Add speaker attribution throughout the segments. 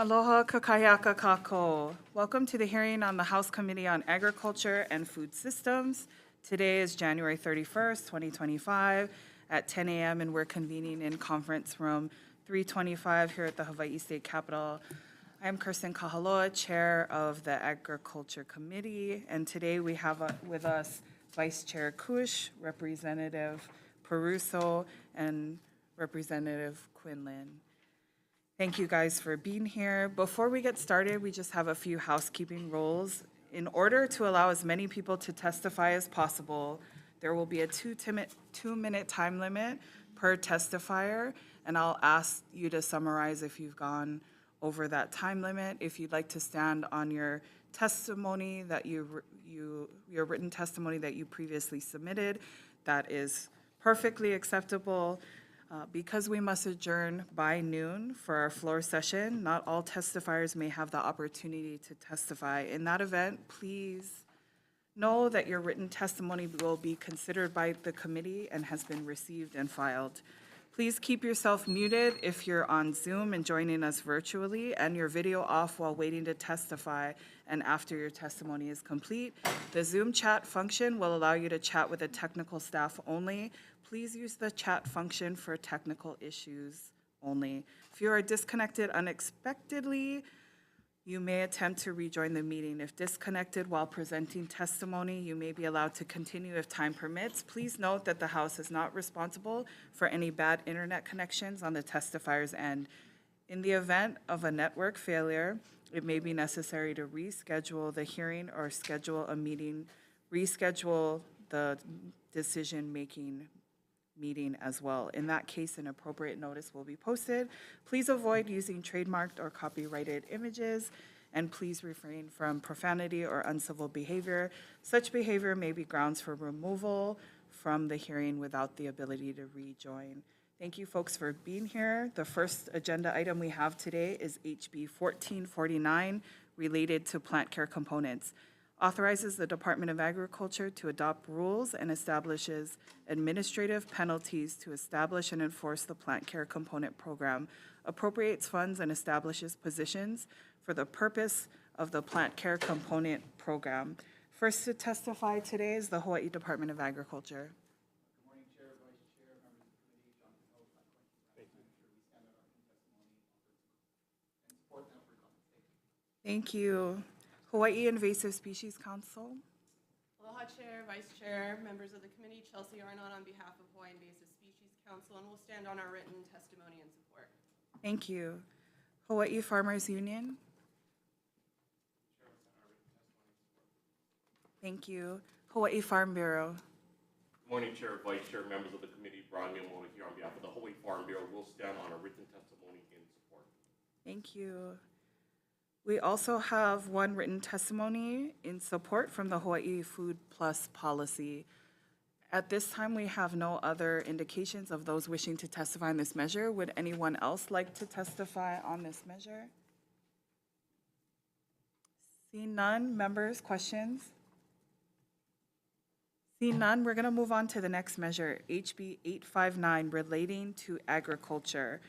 Speaker 1: Aloha kakayaka kako. Welcome to the hearing on the House Committee on Agriculture and Food Systems. Today is January 31st, 2025 at 10 a.m. and we're convening in conference room 325 here at the Hawaii State Capitol. I'm Kirsten Kahaloa, Chair of the Agriculture Committee, and today we have with us Vice Chair Kush, Representative Peruso, and Representative Quinlan. Thank you guys for being here. Before we get started, we just have a few housekeeping rules. In order to allow as many people to testify as possible, there will be a two-minute time limit per testifier, and I'll ask you to summarize if you've gone over that time limit. If you'd like to stand on your testimony that your written testimony that you previously submitted, that is perfectly acceptable. Because we must adjourn by noon for our floor session, not all testifiers may have the opportunity to testify. In that event, please know that your written testimony will be considered by the committee and has been received and filed. Please keep yourself muted if you're on Zoom and joining us virtually, and your video off while waiting to testify and after your testimony is complete. The Zoom chat function will allow you to chat with the technical staff only. Please use the chat function for technical issues only. If you are disconnected unexpectedly, you may attempt to rejoin the meeting. If disconnected while presenting testimony, you may be allowed to continue if time permits. Please note that the House is not responsible for any bad internet connections on the testifier's end. In the event of a network failure, it may be necessary to reschedule the hearing or schedule a meeting, reschedule the decision-making meeting as well. In that case, an appropriate notice will be posted. Please avoid using trademarked or copyrighted images, and please refrain from profanity or uncivil behavior. Such behavior may be grounds for removal from the hearing without the ability to rejoin. Thank you, folks, for being here. The first agenda item we have today is HB 1449, related to plant care components. Authorizes the Department of Agriculture to adopt rules and establishes administrative penalties to establish and enforce the plant care component program, appropriates funds and establishes positions for the purpose of the plant care component program. First to testify today is the Hawaii Department of Agriculture.
Speaker 2: Good morning, Chair, Vice Chair, members of the committee, John Pinot, and support them for comments.
Speaker 1: Thank you. Hawaii Invasive Species Council.
Speaker 3: Aloha, Chair, Vice Chair, members of the committee, Chelsea Arnott on behalf of Hawaii Invasive Species Council, and we'll stand on our written testimony and support.
Speaker 1: Thank you. Hawaii Farmers Union. Thank you. Hawaii Farm Bureau.
Speaker 4: Good morning, Chair, Vice Chair, members of the committee. Brian Miyamoto here on behalf of the Hawaii Farm Bureau. We'll stand on a written testimony in support.
Speaker 1: Thank you. We also have one written testimony in support from the Hawaii Food Plus policy. At this time, we have no other indications of those wishing to testify on this measure. Would anyone else like to testify on this measure? Seeing none, members, questions? Seeing none, we're going to move on to the next measure, HB 859, relating to agriculture.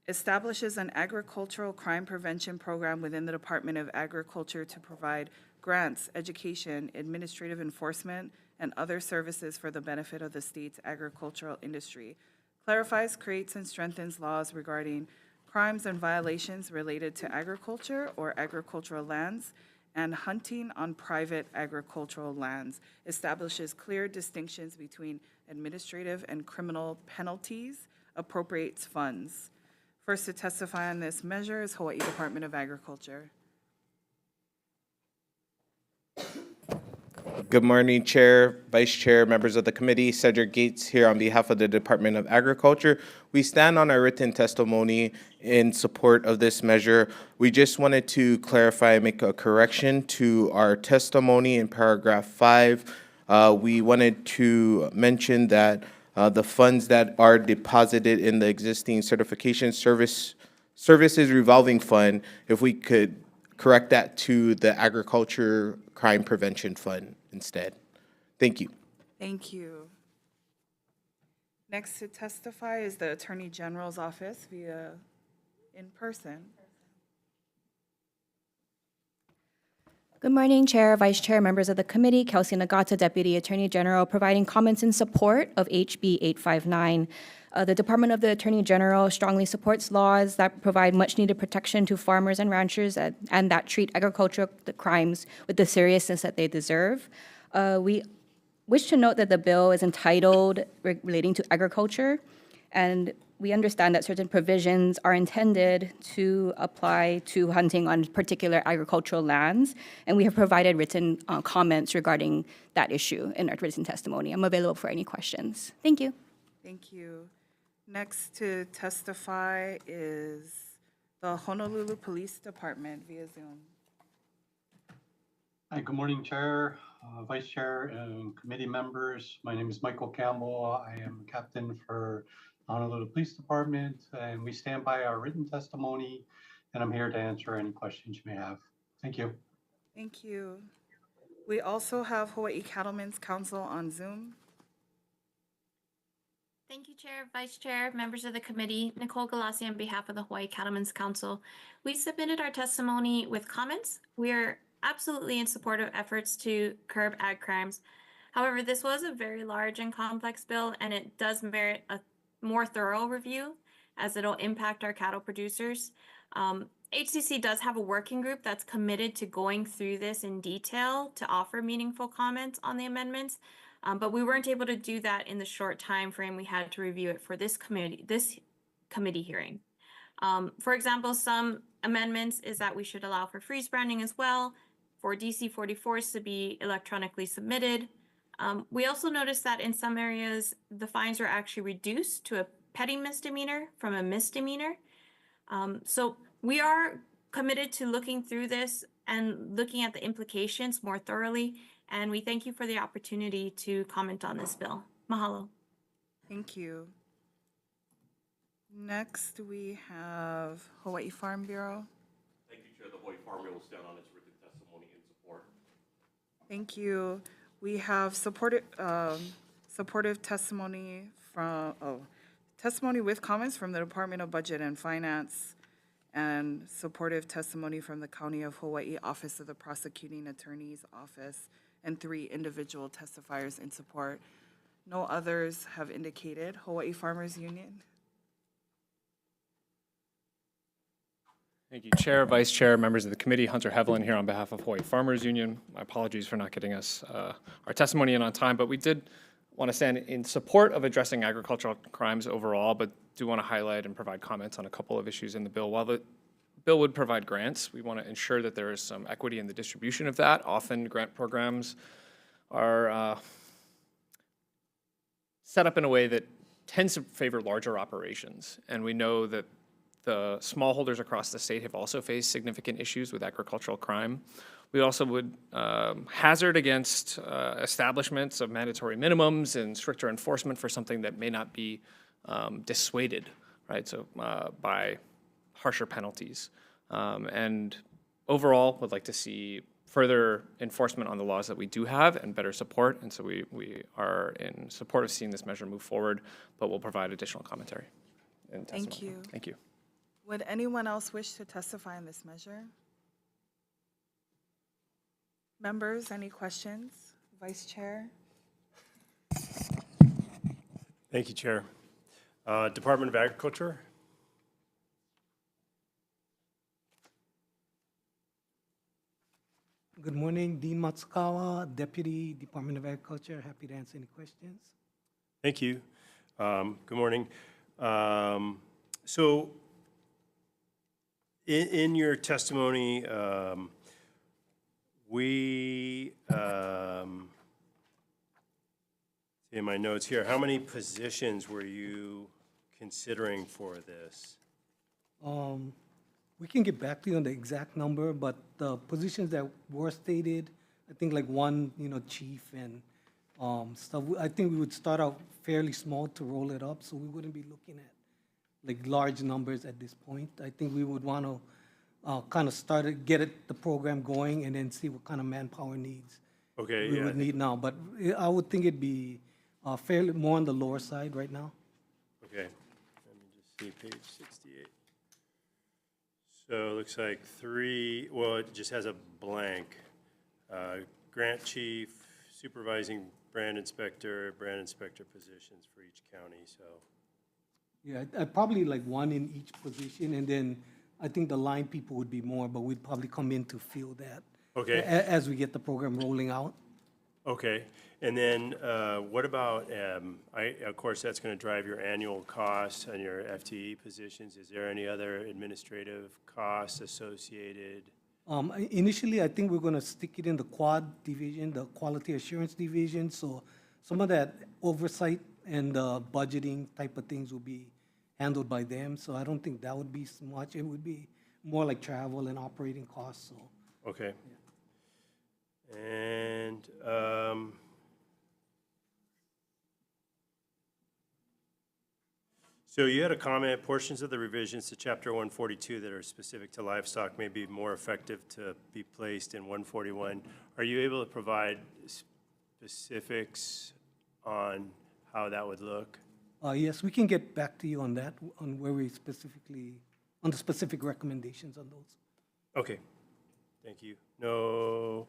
Speaker 1: Establishes an agricultural crime prevention program within the Department of Agriculture to provide grants, education, administrative enforcement, and other services for the benefit of the state's agricultural industry. Clarifies, creates, and strengthens laws regarding crimes and violations related to agriculture or agricultural lands and hunting on private agricultural lands. Establishes clear distinctions between administrative and criminal penalties, appropriates funds. First to testify on this measure is Hawaii Department of Agriculture.
Speaker 5: Good morning, Chair, Vice Chair, members of the committee. Cedric Gates here on behalf of the Department of Agriculture. We stand on our written testimony in support of this measure. We just wanted to clarify and make a correction to our testimony in paragraph 5. We wanted to mention that the funds that are deposited in the existing certification services revolving fund, if we could correct that to the Agriculture Crime Prevention Fund instead. Thank you.
Speaker 1: Thank you. Next to testify is the Attorney General's office via in person.
Speaker 6: Good morning, Chair, Vice Chair, members of the committee. Kelsey Nagata, Deputy Attorney General, providing comments in support of HB 859. The Department of the Attorney General strongly supports laws that provide much-needed protection to farmers and ranchers and that treat agricultural crimes with the seriousness that they deserve. We wish to note that the bill is entitled relating to agriculture, and we understand that certain provisions are intended to apply to hunting on particular agricultural lands, and we have provided written comments regarding that issue in our written testimony. I'm available for any questions. Thank you.
Speaker 1: Thank you. Next to testify is the Honolulu Police Department via Zoom.
Speaker 2: Hi, good morning, Chair, Vice Chair, and committee members. My name is Michael Campbell. I am captain for Honolulu Police Department, and we stand by our written testimony, and I'm here to answer any questions you may have. Thank you.
Speaker 1: Thank you. We also have Hawaii Cattlemen's Council on Zoom.
Speaker 7: Thank you, Chair, Vice Chair, members of the committee. Nicole Galassi on behalf of the Hawaii Cattlemen's Council. We submitted our testimony with comments. We are absolutely in support of efforts to curb ag crimes. However, this was a very large and complex bill, and it does merit a more thorough review as it'll impact our cattle producers. HCC does have a working group that's committed to going through this in detail to offer meaningful comments on the amendments. But we weren't able to do that in the short time frame we had to review it for this committee hearing. For example, some amendments is that we should allow for freeze branding as well, for DC-44s to be electronically submitted. We also noticed that in some areas, the fines were actually reduced to a petty misdemeanor from a misdemeanor. So we are committed to looking through this and looking at the implications more thoroughly. And we thank you for the opportunity to comment on this bill. Mahalo.
Speaker 1: Thank you. Next, we have Hawaii Farm Bureau.
Speaker 4: Thank you, Chair. The Hawaii Farm Bureau will stand on its written testimony in support.
Speaker 1: Thank you. We have supportive testimony testimony with comments from the Department of Budget and Finance, and supportive testimony from the County of Hawaii Office of the Prosecuting Attorney's Office, and 3 individual testifiers in support. No others have indicated. Hawaii Farmers Union.
Speaker 8: Thank you, Chair, Vice Chair, members of the committee. Hunter Hevelin here on behalf of Hawaii Farmers Union. My apologies for not getting us our testimony in on time, but we did want to stand in support of addressing agricultural crimes overall, but do want to highlight and provide comments on a couple of issues in the bill. While the bill would provide grants, we want to ensure that there is some equity in the distribution of that. Often grant programs are set up in a way that tends to favor larger operations, and we know that the smallholders across the state have also faced significant issues with agricultural crime. We also would hazard against establishments of mandatory minimums and stricter enforcement for something that may not be dissuaded, right? So by harsher penalties. And overall, would like to see further enforcement on the laws that we do have and better support. And so we are in support of seeing this measure move forward, but we'll provide additional commentary and testimony.
Speaker 1: Thank you.
Speaker 8: Thank you.
Speaker 1: Would anyone else wish to testify on this measure? Members, any questions? Vice Chair?
Speaker 9: Thank you, Chair. Department of Agriculture.
Speaker 10: Good morning, Dean Matsukawa, Deputy Department of Agriculture. Happy to answer any questions.
Speaker 9: Thank you. Good morning. So in your testimony, we, in my notes here, how many positions were you considering for this?
Speaker 10: We can get back to you on the exact number, but the positions that were stated, I think like one, chief and stuff. I think we would start out fairly small to roll it up, so we wouldn't be looking at like large numbers at this point. I think we would want to kind of get the program going and then see what kind of manpower needs we would need now. But I would think it'd be fairly more on the lower side right now.
Speaker 9: Okay, let me just see page 68. So it looks like 3, well, it just has a blank. grant chief, supervising brand inspector positions for each county, so.
Speaker 10: Yeah, I'd probably like one in each position, and then I think the line people would be more, but we'd probably come in to fill that.
Speaker 9: Okay.
Speaker 10: As we get the program rolling out.
Speaker 9: Okay, and then what about, of course, that's going to drive your annual costs and your FTE positions. Is there any other administrative costs associated?
Speaker 10: Initially, I think we're gonna stick it in the quad division, the quality assurance division, so some of that oversight and budgeting type of things will be handled by them, so I don't think that would be so much. It would be more like travel and operating costs, so.
Speaker 9: Okay. And so you had a comment, portions of the revisions to Chapter 142 that are specific to livestock may be more effective to be placed in 141. Are you able to provide specifics on how that would look?
Speaker 10: Yes, we can get back to you on that, on where we specifically, on the specific recommendations on those.
Speaker 9: Okay, thank you. No,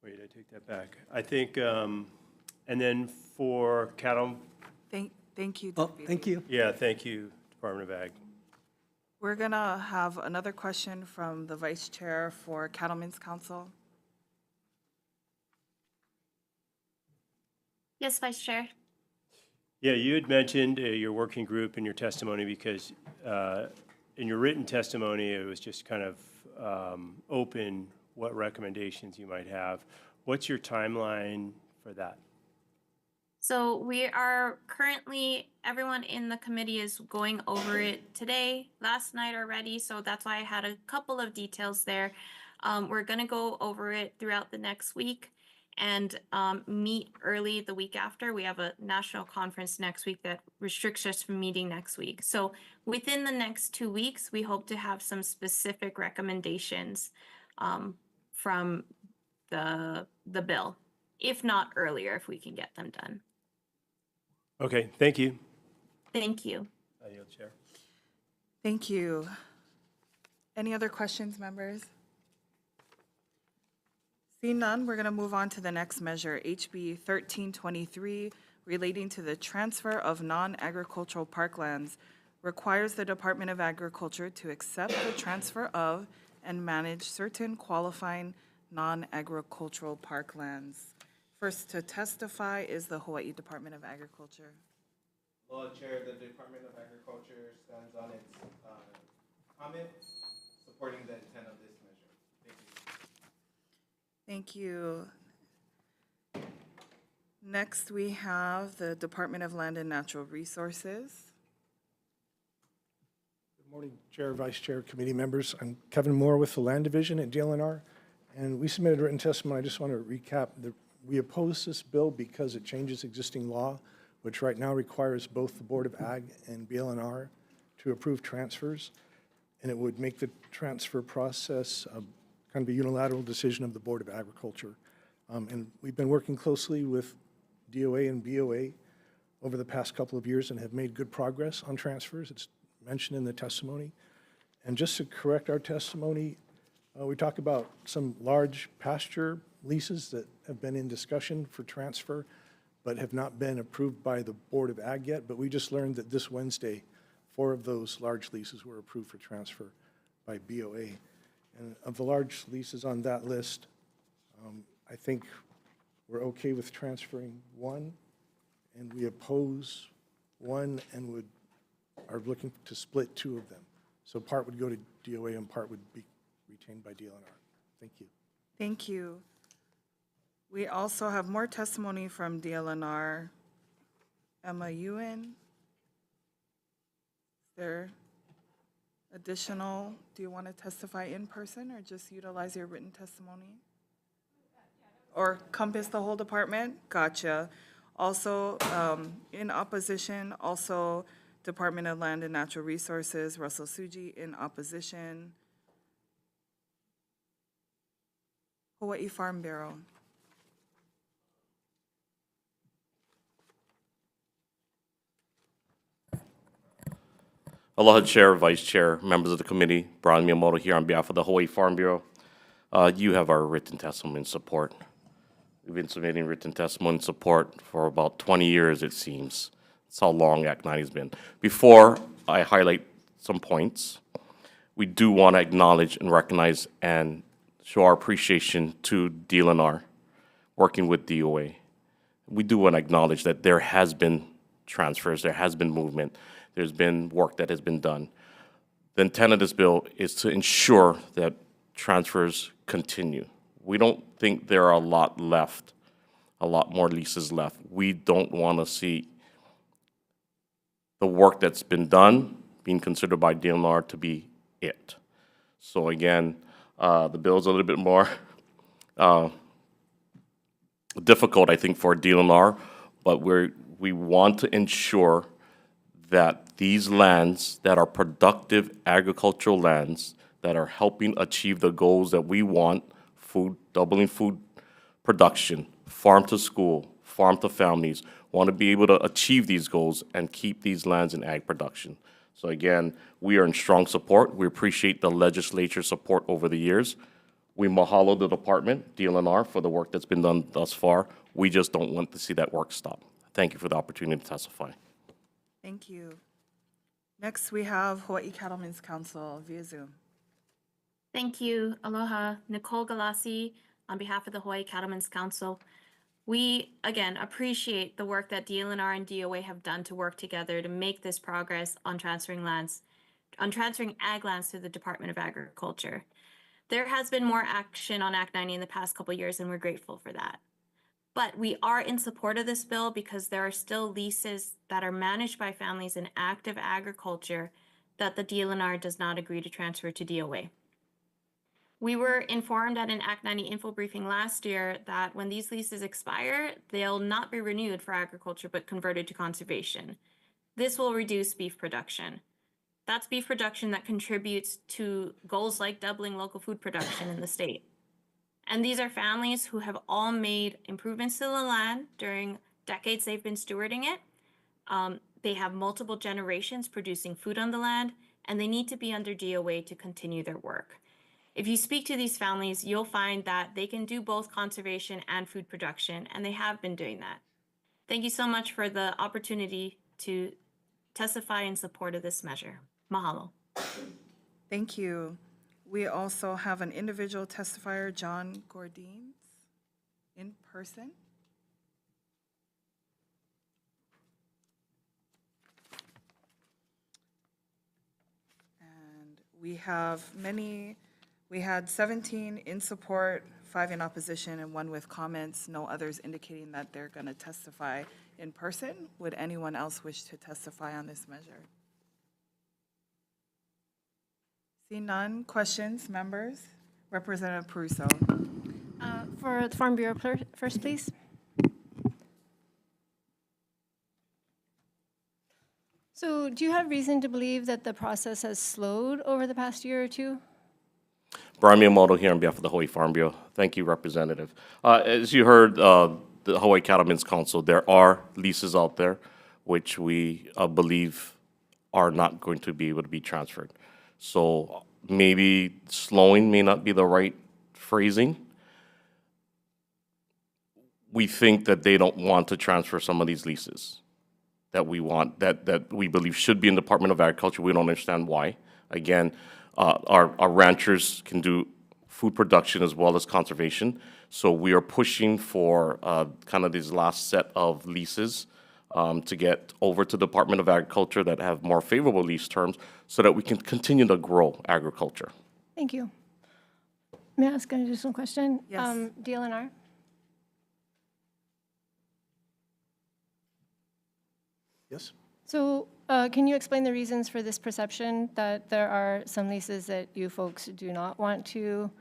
Speaker 9: wait, I take that back. I think, and then for cattle,
Speaker 1: Thank you,
Speaker 10: Oh,
Speaker 1: Deputy.
Speaker 10: thank you.
Speaker 9: yeah, thank you, Department of Ag.
Speaker 1: We're gonna have another question from the Vice Chair for Cattlemen's Council.
Speaker 7: Yes, Vice Chair.
Speaker 9: Yeah, you had mentioned your working group in your testimony because in your written testimony, it was just kind of open what recommendations you might have. What's your timeline for that?
Speaker 7: So we are currently, everyone in the committee is going over it today, last night already, so that's why I had a couple of details there. We're gonna go over it throughout the next week and meet early the week after. We have a national conference next week that restricts us from meeting next week. So within the next 2 weeks, we hope to have some specific recommendations from the bill, if not earlier, if we can get them done.
Speaker 9: Okay, thank you.
Speaker 7: Thank you.
Speaker 9: I yield, Chair.
Speaker 1: Thank you. Any other questions, members? Seeing none, we're going to move on to the next measure, HB 1323, relating to the transfer of non-agricultural parklands, requires the Department of Agriculture to accept the transfer of and manage certain qualifying non-agricultural parklands. First to testify is the Hawaii Department of Agriculture.
Speaker 5: Lord Chair, the Department of Agriculture stands on its comment supporting the intent of this measure. Thank you.
Speaker 1: Thank you. Next, we have the Department of Land and Natural Resources.
Speaker 11: Good morning, Chair, Vice Chair, committee members. I'm Kevin Moore with the Land Division at DLNR, and we submitted written testimony. I just want to recap. We oppose this bill because it changes existing law, which right now requires both the Board of Ag and BLNR to approve transfers, and it would make the transfer process kind of a unilateral decision of the Board of Agriculture. And we've been working closely with DOA and BOA over the past couple of years and have made good progress on transfers. It's mentioned in the testimony. And just to correct our testimony, we talk about some large pasture leases that have been in discussion for transfer, but have not been approved by the Board of Ag yet. But we just learned that this Wednesday, 4 of those large leases were approved for transfer by BOA. And of the large leases on that list, I think we're okay with transferring 1, and we oppose 1 and are looking to split 2 of them. So part would go to DOA and part would be retained by DLNR. Thank you.
Speaker 1: Thank you. We also have more testimony from DLNR. Emma Ewan. Is there additional, do you want to testify in person or just utilize your written testimony? Or compass the whole department? Gotcha. Also, in opposition, also Department of Land and Natural Resources, Russell Suji in opposition. Hawaii Farm Bureau.
Speaker 4: Aloha Chair, Vice Chair, members of the committee, Brian Miyamoto here on behalf of the Hawaii Farm Bureau. You have our written testimony in support. We've been submitting written testimony in support for about 20 years, it seems. That's how long Act 90 has been. Before I highlight some points, we do want to acknowledge and recognize and show our appreciation to DLNR, working with DOA. We do want to acknowledge that there has been transfers, there has been movement, there's been work that has been done. The intent of this bill is to ensure that transfers continue. We don't think there are a lot left, a lot more leases left. We don't want to see the work that's been done being considered by DLNR to be it. So again, the bill's a little bit more difficult, I think, for DLNR, but we want to ensure that these lands that are productive agricultural lands that are helping achieve the goals that we want, doubling food production, farm to school, farm to families, want to be able to achieve these goals and keep these lands in ag production. So again, we are in strong support. We appreciate the legislature's support over the years. We mahalo the department, DLNR, for the work that's been done thus far. We just don't want to see that work stop. Thank you for the opportunity to testify.
Speaker 1: Thank you. Next, we have Hawaii Cattlemen's Council via Zoom.
Speaker 7: Thank you. Aloha. Nicole Galassi on behalf of the Hawaii Cattlemen's Council. We, again, appreciate the work that DLNR and DOA have done to work together to make this progress on transferring ag lands to the Department of Agriculture. There has been more action on Act 90 in the past couple years, and we're grateful for that. But we are in support of this bill because there are still leases that are managed by families in active agriculture that the DLNR does not agree to transfer to DOA. We were informed at an Act 90 info briefing last year that when these leases expire, they'll not be renewed for agriculture but converted to conservation. This will reduce beef production. That's beef production that contributes to goals like doubling local food production in the state. And these are families who have all made improvements to the land during decades they've been stewarding it. They have multiple generations producing food on the land, and they need to be under DOA to continue their work. If you speak to these families, you'll find that they can do both conservation and food production, and they have been doing that. Thank you so much for the opportunity to testify in support of this measure. Mahalo.
Speaker 1: Thank you. We also have an individual testifier, John Gordines, in person. And we had 17 in support, 5 in opposition, and 1 with comments, no others indicating that they're going to testify in person. Would anyone else wish to testify on this measure? See none. Questions, members? Representative Peruso.
Speaker 12: For the Farm Bureau first, please. So do you have reason to believe that the process has slowed over the past year or two?
Speaker 4: Brian Miyamoto here on behalf of the Hawaii Farm Bureau. Thank you, Representative. As you heard, the Hawaii Cattlemen's Council, there are leases out there which we believe are not going to be able to be transferred. So maybe slowing may not be the right phrasing. We think that they don't want to transfer some of these leases that we want, that we believe should be in the Department of Agriculture. We don't understand why. Again, our ranchers can do food production as well as conservation. So we are pushing for kind of these last set of leases to get over to the Department of Agriculture that have more favorable lease terms so that we can continue to grow agriculture.
Speaker 12: Thank you. May I ask an additional question?
Speaker 1: Yes.
Speaker 12: DLNR?
Speaker 11: Yes?
Speaker 12: So can you explain the reasons for this perception that there are some leases that you folks do not want to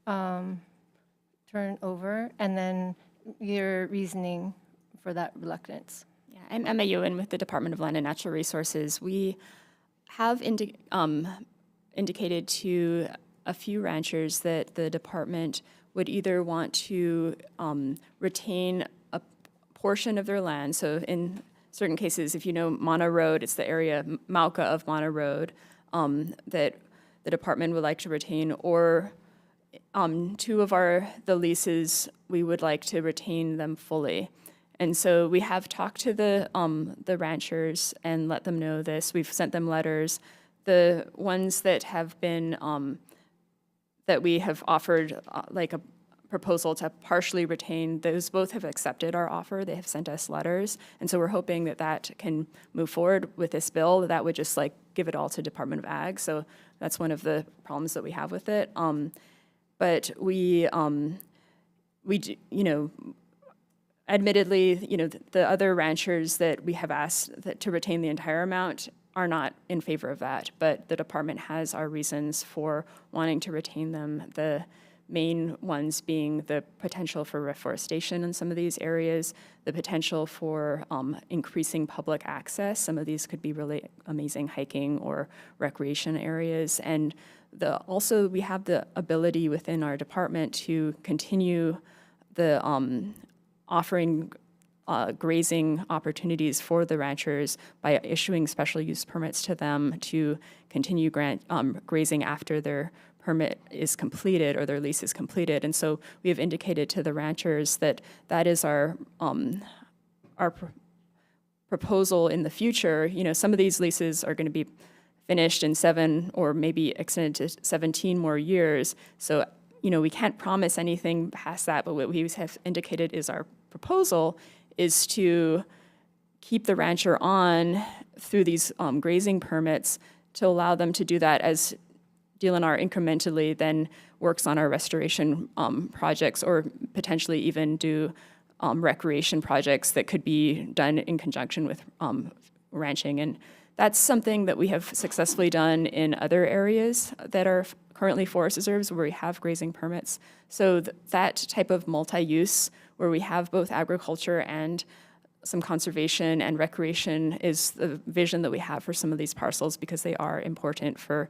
Speaker 12: turn over, and then your reasoning for that reluctance?
Speaker 13: Yeah, I'm Emma Ewan with the Department of Land and Natural Resources. We have indicated to a few ranchers that the department would either want to retain a portion of their land. So in certain cases, if you know Mana Road, it's the area, Mauka of Mana Road, that the department would like to retain, or two of the leases, we would like to retain them fully. And so we have talked to the ranchers and let them know this. We've sent them letters. The ones that have been, that we have offered like a proposal to partially retain, those both have accepted our offer. They have sent us letters. And so we're hoping that that can move forward with this bill. That would just like give it all to Department of Ag. So that's one of the problems that we have with it. But we do, admittedly, the other ranchers that we have asked to retain the entire amount are not in favor of that, but the department has our reasons for wanting to retain them. The main ones being the potential for reforestation in some of these areas, the potential for increasing public access. Some of these could be really amazing hiking or recreation areas. And also we have the ability within our department to continue the offering grazing opportunities for the ranchers by issuing special use permits to them to continue grazing after their permit is completed or their lease is completed. And so we have indicated to the ranchers that that is our proposal in the future. Some of these leases are going to be finished in 7 or maybe extended to 17 more years. So, we can't promise anything past that, but what we have indicated is our proposal is to keep the rancher on through these grazing permits to allow them to do that as DLNR incrementally then works on our restoration projects or potentially even do recreation projects that could be done in conjunction with ranching. And that's something that we have successfully done in other areas that are currently forest reserves where we have grazing permits. So that type of multi-use where we have both agriculture and some conservation and recreation is the vision that we have for some of these parcels because they are important for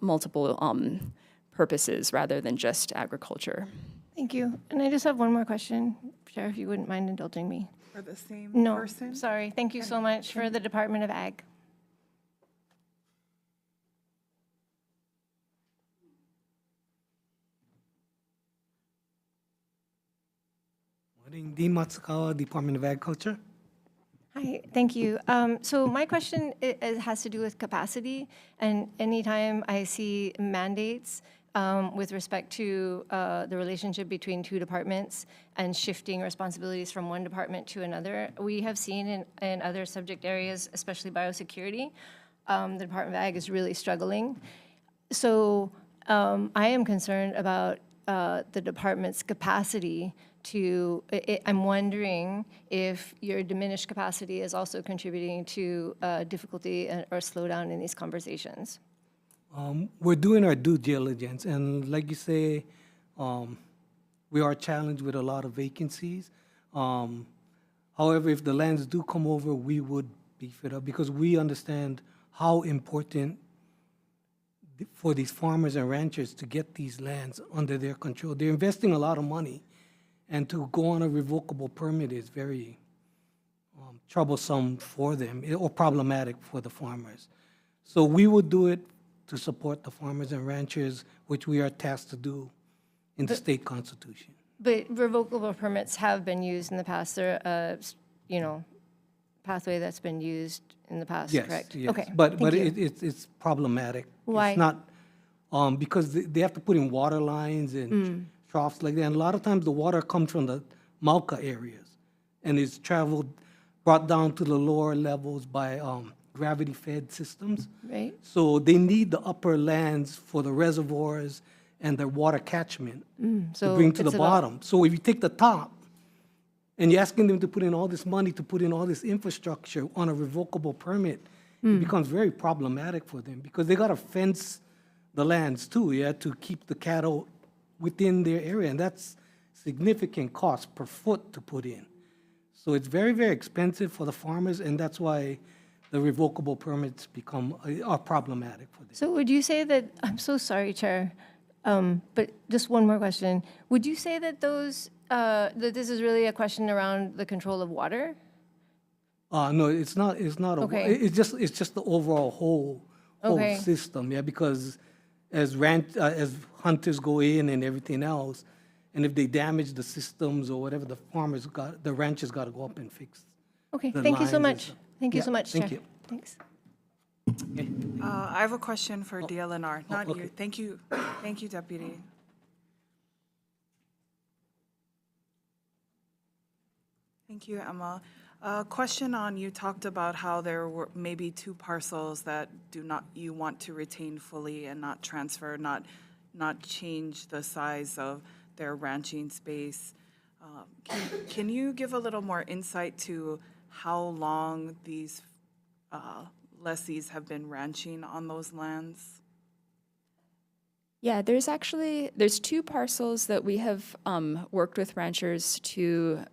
Speaker 13: multiple purposes rather than just agriculture.
Speaker 12: Thank you. And I just have one more question, Chair, if you wouldn't mind indulging me.
Speaker 1: For the same
Speaker 12: No,
Speaker 1: person?
Speaker 12: sorry. Thank you so much for the Department of Ag.
Speaker 10: Morning, Dean Matsukawa, Department of Agriculture.
Speaker 12: Hi, thank you. So my question it has to do with capacity, and anytime I see mandates with respect to the relationship between two departments and shifting responsibilities from one department to another, we have seen in other subject areas, especially biosecurity, the Department of Ag is really struggling. So I am concerned about the department's capacity to, I'm wondering if your diminished capacity is also contributing to difficulty or slowdown in these conversations.
Speaker 10: We're doing our due diligence, and like you say, we are challenged with a lot of vacancies. However, if the lands do come over, we would beef it up because we understand how important for these farmers and ranchers to get these lands under their control. They're investing a lot of money, and to go on a revocable permit is very troublesome for them or problematic for the farmers. So we would do it to support the farmers and ranchers, which we are tasked to do in the state constitution.
Speaker 12: But revocable permits have been used in the past. They're pathway that's been used in the past,
Speaker 10: Yes,
Speaker 12: correct?
Speaker 10: yes.
Speaker 12: Okay,
Speaker 10: But
Speaker 12: thank you.
Speaker 10: it's problematic.
Speaker 12: Why?
Speaker 10: It's not, because they have to put in water lines and troughs like that. And a lot of times the water comes from the Mauka areas and is brought down to the lower levels by gravity-fed systems.
Speaker 12: Right.
Speaker 10: So they need the upper lands for the reservoirs and the water catchment to
Speaker 12: So
Speaker 10: bring to the
Speaker 12: it's about-
Speaker 10: bottom. So if you take the top and you're asking them to put in all this money to put in all this infrastructure on a revocable permit, it becomes very problematic for them because they got to fence the lands too, to keep the cattle within their area, and that's significant cost per foot to put in. So it's very, very expensive for the farmers, and that's why the revocable permits are problematic for them.
Speaker 12: So would you say that, I'm so sorry, Chair, but just one more question. Would you say that that this is really a question around the control of water?
Speaker 10: No, it's not. It's not.
Speaker 12: Okay.
Speaker 10: It's just the overall whole
Speaker 12: Okay.
Speaker 10: system. Yeah, because as hunters go in and everything else. And if they damage the systems or whatever, the ranchers got to go up and fix.
Speaker 12: Okay,
Speaker 10: the
Speaker 12: thank you so
Speaker 10: lines and
Speaker 12: much.
Speaker 10: stuff.
Speaker 12: Thank you
Speaker 10: Yeah,
Speaker 12: so much, Chair.
Speaker 10: thank you.
Speaker 12: Thanks.
Speaker 1: I have a question for DLNR, not
Speaker 10: okay.
Speaker 1: you. Thank you, Deputy. Thank you, Emma. Question on, you talked about how there were maybe 2 parcels that you want to retain fully and not transfer, not change the size of their ranching space. Can you give a little more insight to how long these lessees have been ranching on those lands?
Speaker 13: Yeah, there's 2 parcels that we have worked with ranchers to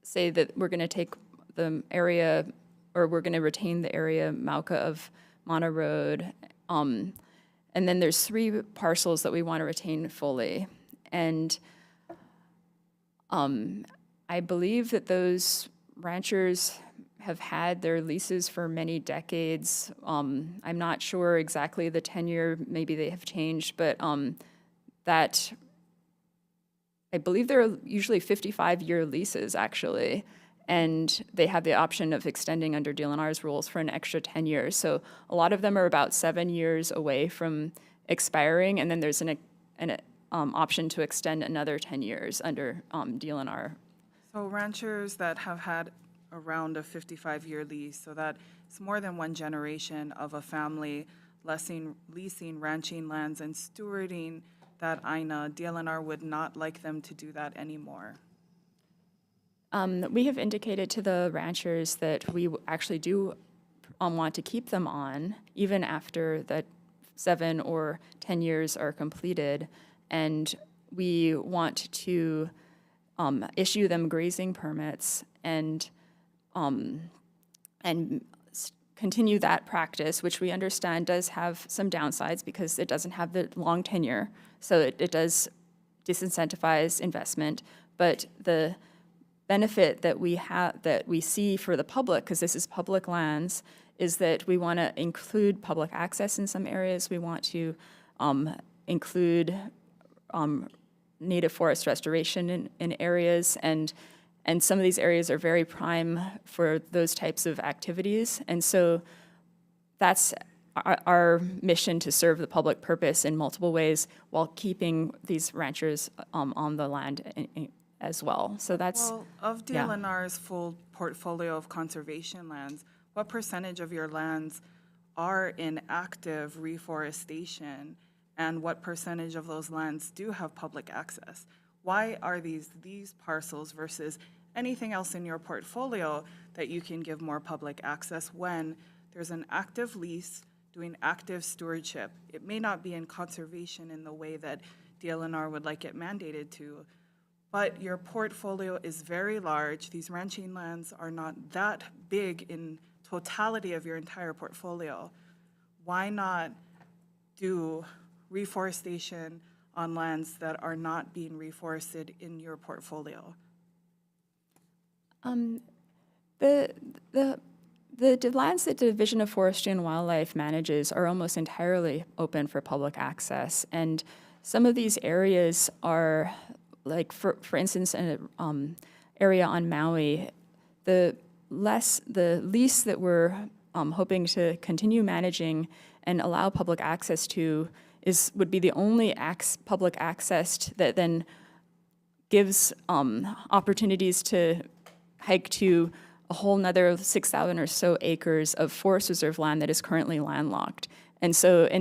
Speaker 13: say that we're going to take the area, or we're going to retain the area Mauka of Mana Road. And then there's 3 parcels that we want to retain fully. And I believe that those ranchers have had their leases for many decades. I'm not sure exactly the tenure, maybe they have changed, but that I believe they're usually 55-year leases, actually, and they have the option of extending under DLNR's rules for an extra 10 years. So a lot of them are about 7 years away from expiring, and then there's an option to extend another 10 years under DLNR.
Speaker 1: So ranchers that have had around a 55-year lease, so that it's more than one generation of a family leasing ranching lands and stewarding that INA, DLNR would not like them to do that anymore.
Speaker 13: We have indicated to the ranchers that we actually do want to keep them on, even after that 7 or 10 years are completed, and we want to issue them grazing permits and continue that practice, which we understand does have some downsides because it doesn't have the long tenure, so it does disincentivize investment. But the benefit that we see for the public, because this is public lands, is that we want to include public access in some areas. We want to include native forest restoration in areas, and some of these areas are very prime for those types of activities. And so that's our mission, to serve the public purpose in multiple ways while keeping these ranchers on the land as well. So that's,
Speaker 1: well, of DLNR's full portfolio of conservation lands, what percentage of your lands are in active reforestation, and what percentage of those lands do have public access? Why are these parcels versus anything else in your portfolio that you can give more public access when there's an active lease doing active stewardship? It may not be in conservation in the way that DLNR would like it mandated to, but your portfolio is very large. These ranching lands are not that big in totality of your entire portfolio. Why not do reforestation on lands that are not being reforested in your portfolio?
Speaker 13: The lands that the Division of Forestry and Wildlife manages are almost entirely open for public access, and some of these areas are, like for instance, an area on Maui. The lease that we're hoping to continue managing and allow public access to would be the only public access that then gives opportunities to hike to a whole nother 6,000 or so acres of forest reserve land that is currently landlocked. And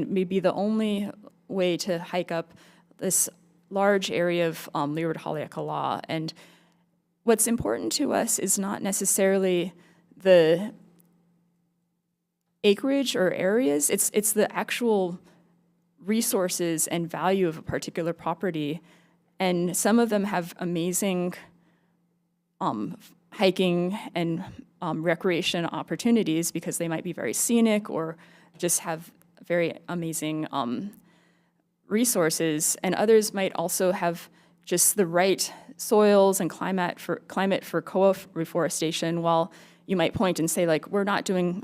Speaker 13: maybe the only way to hike up this large area of Leeward Haleakala. And what's important to us is not necessarily the acreage or areas, it's the actual resources and value of a particular property. And some of them have amazing hiking and recreation opportunities because they might be very scenic or just have very amazing resources, and others might also have just the right soils and climate for koa reforestation, while you might point and say, like, we're not doing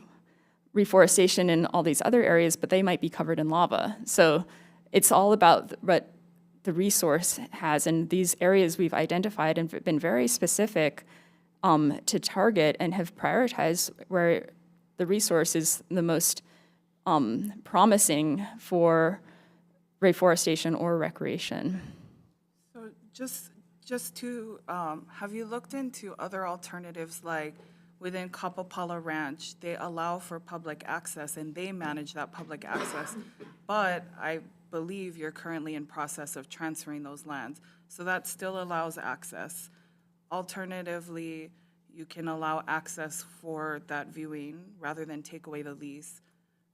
Speaker 13: reforestation in all these other areas, but they might be covered in lava. So it's all about what the resource has, and these areas we've identified and been very specific to target and have prioritized where the resource is the most promising for reforestation or recreation.
Speaker 1: So just to, have you looked into other alternatives, like within Kapapala Ranch, they allow for public access and they manage that public access, but I believe you're currently in process of transferring those lands, so that still allows access. Alternatively, you can allow access for that viewing rather than take away the lease.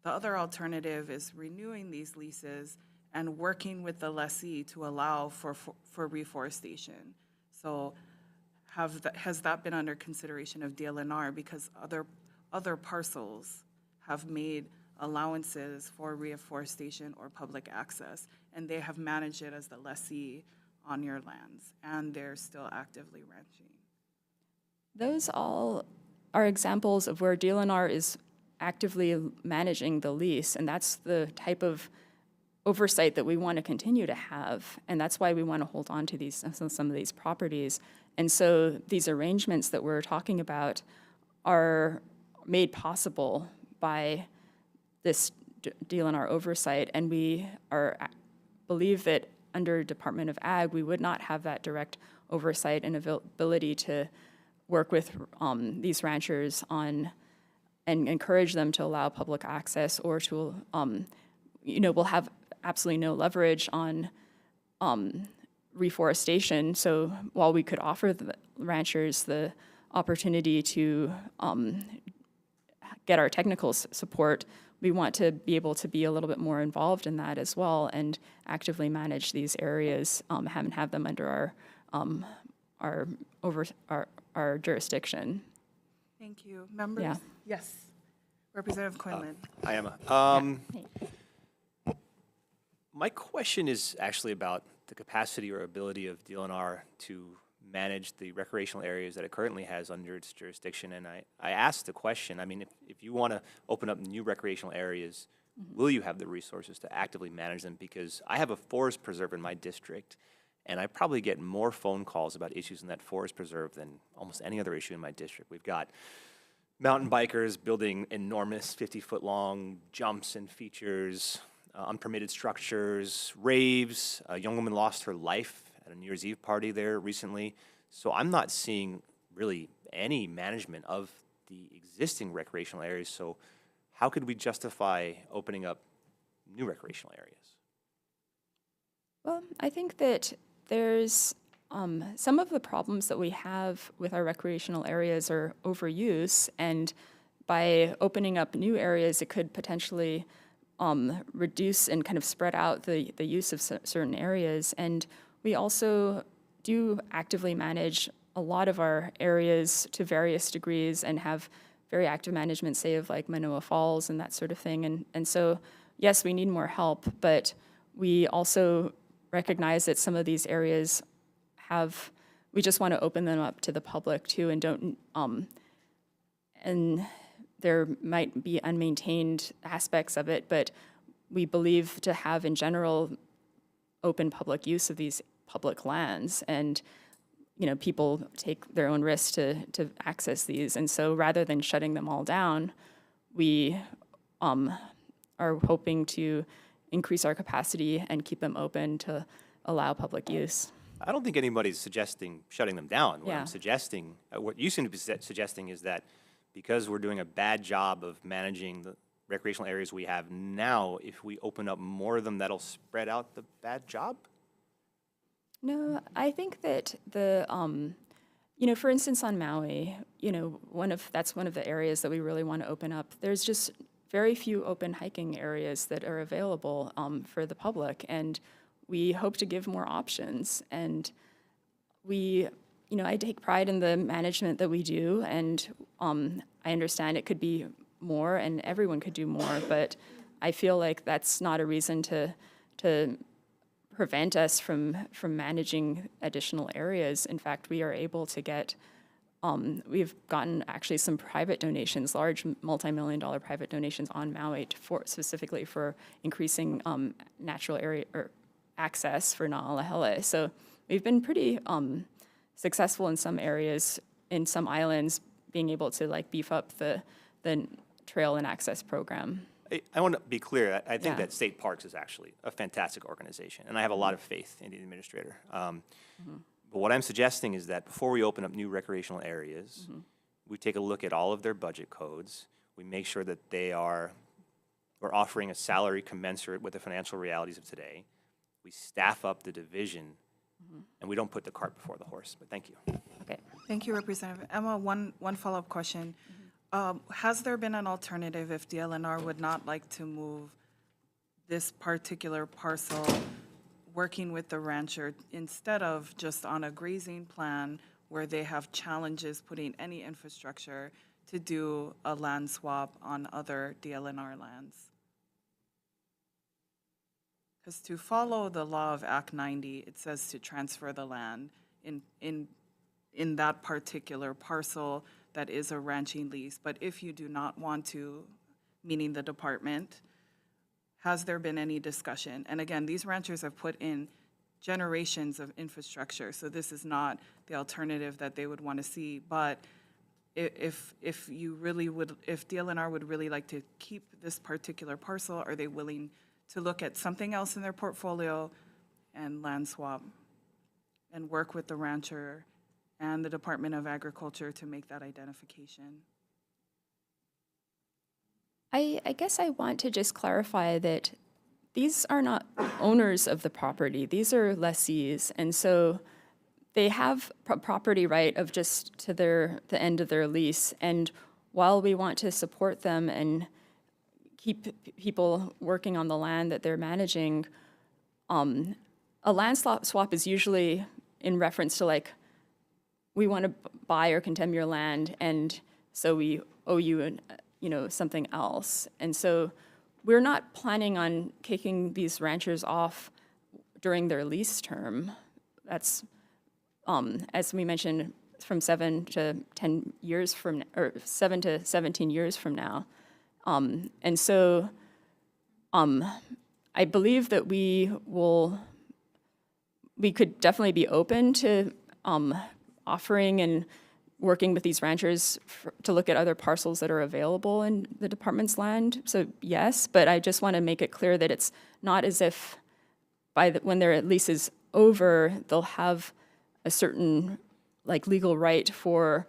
Speaker 1: The other alternative is renewing these leases and working with the lessee to allow for reforestation. So has that been under consideration of DLNR? Because other parcels have made allowances for reforestation or public access, and they have managed it as the lessee on your lands, and they're still actively ranching.
Speaker 13: Those all are examples of where DLNR is actively managing the lease, and that's the type of oversight that we want to continue to have, and that's why we want to hold on to some of these properties. And so these arrangements that we're talking about are made possible by this DLNR oversight, and we believe that under Department of Ag, we would not have that direct oversight and ability to work with these ranchers on and encourage them to allow public access, or to, we'll have absolutely no leverage on reforestation. So while we could offer the ranchers the opportunity to get our technical support, we want to be able to be a little bit more involved in that as well and actively manage these areas, have them under our jurisdiction.
Speaker 1: Thank you. Members?
Speaker 13: Yeah.
Speaker 1: Yes. Representative Quinlan.
Speaker 14: Hi, Emma. My question is actually about the capacity or ability of DLNR to manage the recreational areas that it currently has under its jurisdiction. And I asked the question, I mean, if you want to open up new recreational areas, will you have the resources to actively manage them? Because I have a forest preserve in my district, and I probably get more phone calls about issues in that forest preserve than almost any other issue in my district. We've got mountain bikers building enormous 50-foot-long jumps and features, unpermitted structures, raves. A young woman lost her life at a New Year's Eve party there recently. So I'm not seeing really any management of the existing recreational areas. So how could we justify opening up new recreational areas?
Speaker 13: Well, I think that there's some of the problems that we have with our recreational areas are overuse, and by opening up new areas, it could potentially reduce and kind of spread out the use of certain areas. And we also do actively manage a lot of our areas to various degrees and have very active management, say, of like Manoa Falls and that sort of thing. And so, yes, we need more help, but we also recognize that some of these areas we just want to open them up to the public too, and don't, and there might be unmaintained aspects of it, but we believe to have in general open public use of these public lands, and people take their own risks to access these. And so rather than shutting them all down, we are hoping to increase our capacity and keep them open to allow public use.
Speaker 14: I don't think anybody's suggesting shutting them down. What
Speaker 13: Yeah.
Speaker 14: I'm suggesting, what you seem to be suggesting is that because we're doing a bad job of managing the recreational areas we have now, if we open up more of them, that'll spread out the bad job?
Speaker 13: No, I think that for instance, on Maui, that's one of the areas that we really want to open up. There's just very few open hiking areas that are available for the public, and we hope to give more options. And I take pride in the management that we do, and I understand it could be more, and everyone could do more, but I feel like that's not a reason to prevent us from managing additional areas. In fact, we are able to get we've gotten actually some private donations, large multi-million-dollar private donations on Maui specifically for increasing natural area or access for Na'alahele. So we've been pretty successful in some areas, in some islands, being able to like beef up the trail and access program.
Speaker 14: I want to be clear. I think
Speaker 13: Yeah.
Speaker 14: that State Parks is actually a fantastic organization, and I have a lot of faith in the administrator. But what I'm suggesting is that before we open up new recreational areas, we take a look at all of their budget codes. We make sure that we're offering a salary commensurate with the financial realities of today. We staff up the division, and we don't put the cart before the horse. But thank you.
Speaker 13: Okay.
Speaker 1: Thank you, Representative. Emma, one follow-up question. Has there been an alternative if DLNR would not like to move this particular parcel, working with the rancher, instead of just on a grazing plan where they have challenges putting any infrastructure, to do a land swap on other DLNR lands? Because to follow the law of Act 90, it says to transfer the land in that particular parcel that is a ranching lease. But if you do not want to, meaning the department, has there been any discussion? And again, these ranchers have put in generations of infrastructure, so this is not the alternative that they would want to see. But if DLNR would really like to keep this particular parcel, are they willing to look at something else in their portfolio and land swap and work with the rancher and the Department of Agriculture to make that identification?
Speaker 13: I guess I want to just clarify that these are not owners of the property. These are lessees, and so they have property right of just to the end of their lease. And while we want to support them and keep people working on the land that they're managing, a land swap is usually in reference to like, we want to buy or condemn your land, and so we owe you something else. And so we're not planning on kicking these ranchers off during their lease term. That's, as we mentioned, from 7 to 10 years from, or 7 to 17 years from now. And so I believe that we could definitely be open to offering and working with these ranchers to look at other parcels that are available in the department's land. So yes, but I just want to make it clear that it's not as if when their lease is over, they'll have a certain like legal right for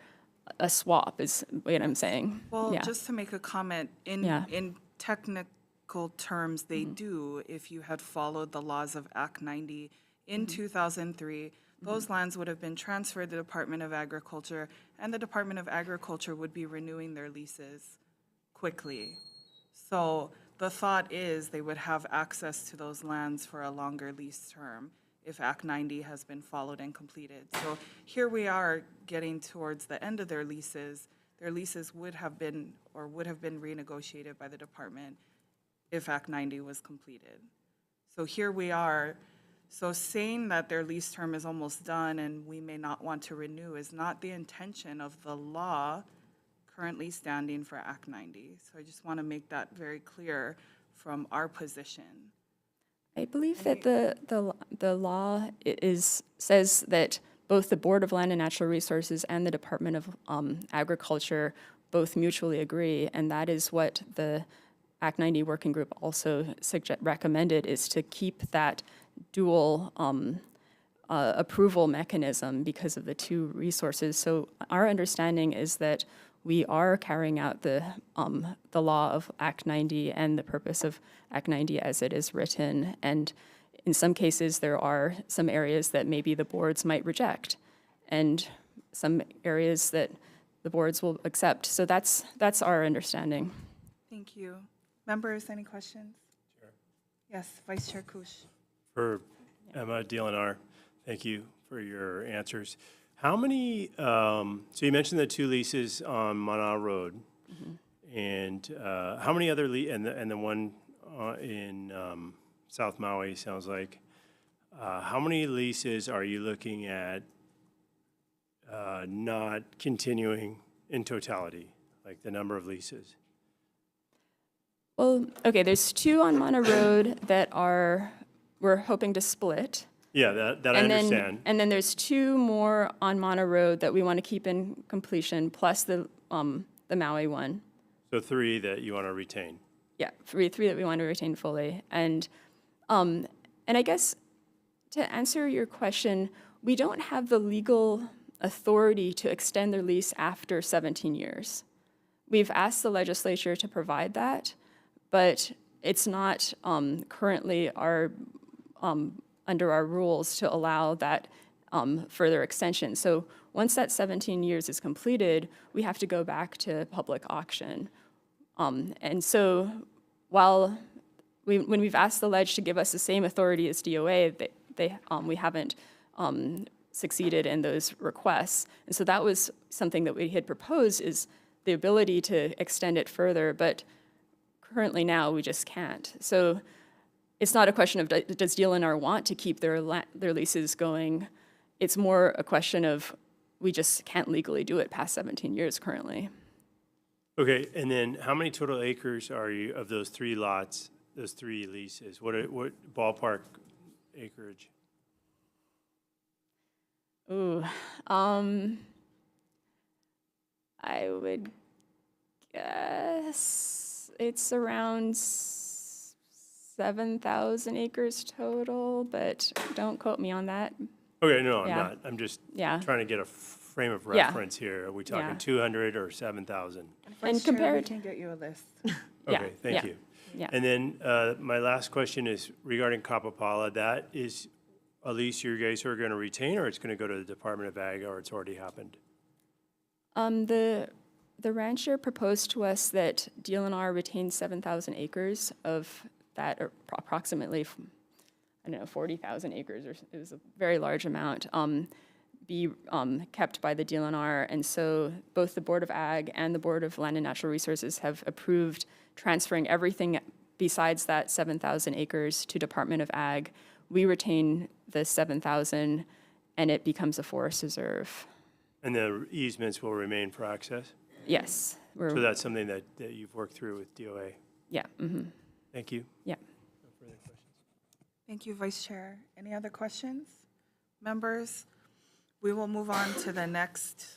Speaker 13: a swap, is what I'm saying.
Speaker 1: Well,
Speaker 13: Yeah.
Speaker 1: just to make a comment, in technical terms, they do, if you had followed the laws of Act 90 in 2003, those lands would have been transferred to the Department of Agriculture, and the Department of Agriculture would be renewing their leases quickly. So the thought is they would have access to those lands for a longer lease term if Act 90 has been followed and completed. So here we are getting towards the end of their leases. Their leases would have been renegotiated by the department if Act 90 was completed. So here we are. So saying that their lease term is almost done and we may not want to renew is not the intention of the law currently standing for Act 90. So I just want to make that very clear from our position.
Speaker 13: I believe that the law says that both the Board of Land and Natural Resources and the Department of Agriculture both mutually agree, and that is what the Act 90 Working Group also recommended, is to keep that dual approval mechanism because of the two resources. So our understanding is that we are carrying out the law of Act 90 and the purpose of Act 90 as it is written. And in some cases, there are some areas that maybe the boards might reject, and some areas that the boards will accept. So that's our understanding.
Speaker 1: Thank you. Members, any questions? Sure. Yes, Vice Chair Kush.
Speaker 9: For Emma, DLNR, thank you for your answers. How many, so you mentioned the two leases on Mana Road, and how many other, and the one in South Maui, sounds like, how many leases are you looking at not continuing in totality, like the number of leases?
Speaker 13: Well, okay, there's 2 on Mana Road that we're hoping to split.
Speaker 9: Yeah, that I understand.
Speaker 13: And then there's 2 more on Mana Road that we want to keep in completion, plus the Maui one.
Speaker 9: So 3 that you want to retain.
Speaker 13: Yeah, three that we want to retain fully. And I guess to answer your question, we don't have the legal authority to extend their lease after 17 years. We've asked the legislature to provide that, but it's not currently under our rules to allow that further extension. So once that 17 years is completed, we have to go back to public auction. And so while when we've asked the ledge to give us the same authority as DOA, we haven't succeeded in those requests. And so that was something that we had proposed, is the ability to extend it further, but currently now we just can't. So it's not a question of does DLNR want to keep their leases going. It's more a question of we just can't legally do it past 17 years currently.
Speaker 9: Okay, and then how many total acres are you of those 3 lots, those 3 leases? What ballpark acreage?
Speaker 13: Ooh, I would guess it's around 7,000 acres total, but don't quote me on that.
Speaker 9: Okay, no, I'm
Speaker 13: Yeah.
Speaker 9: not. I'm just
Speaker 13: Yeah.
Speaker 9: trying to get a frame of
Speaker 13: Yeah.
Speaker 9: reference here. Are we talking
Speaker 13: Yeah.
Speaker 9: 200 or 7,000?
Speaker 1: Vice Chair, we can get you a list.
Speaker 9: Okay, thank
Speaker 13: yeah,
Speaker 9: you.
Speaker 13: yeah.
Speaker 9: And then my last question is regarding Kapapala. That is a lease you guys are going to retain, or it's going to go to the Department of Ag, or it's already happened?
Speaker 13: The rancher proposed to us that DLNR retain 7,000 acres of that, or approximately, I don't know, 40,000 acres, or it was a very large amount, be kept by the DLNR. And so both the Board of Ag and the Board of Land and Natural Resources have approved transferring everything besides that 7,000 acres to Department of Ag. We retain the 7,000 and it becomes a forest reserve.
Speaker 9: And the easements will remain for access?
Speaker 13: Yes.
Speaker 9: So that's something that you've worked through with DOA?
Speaker 13: Yeah. Mm-hmm.
Speaker 9: Thank you.
Speaker 13: Yeah.
Speaker 9: No further questions.
Speaker 1: Thank you, Vice Chair. Any other questions? Members? We will move on to the next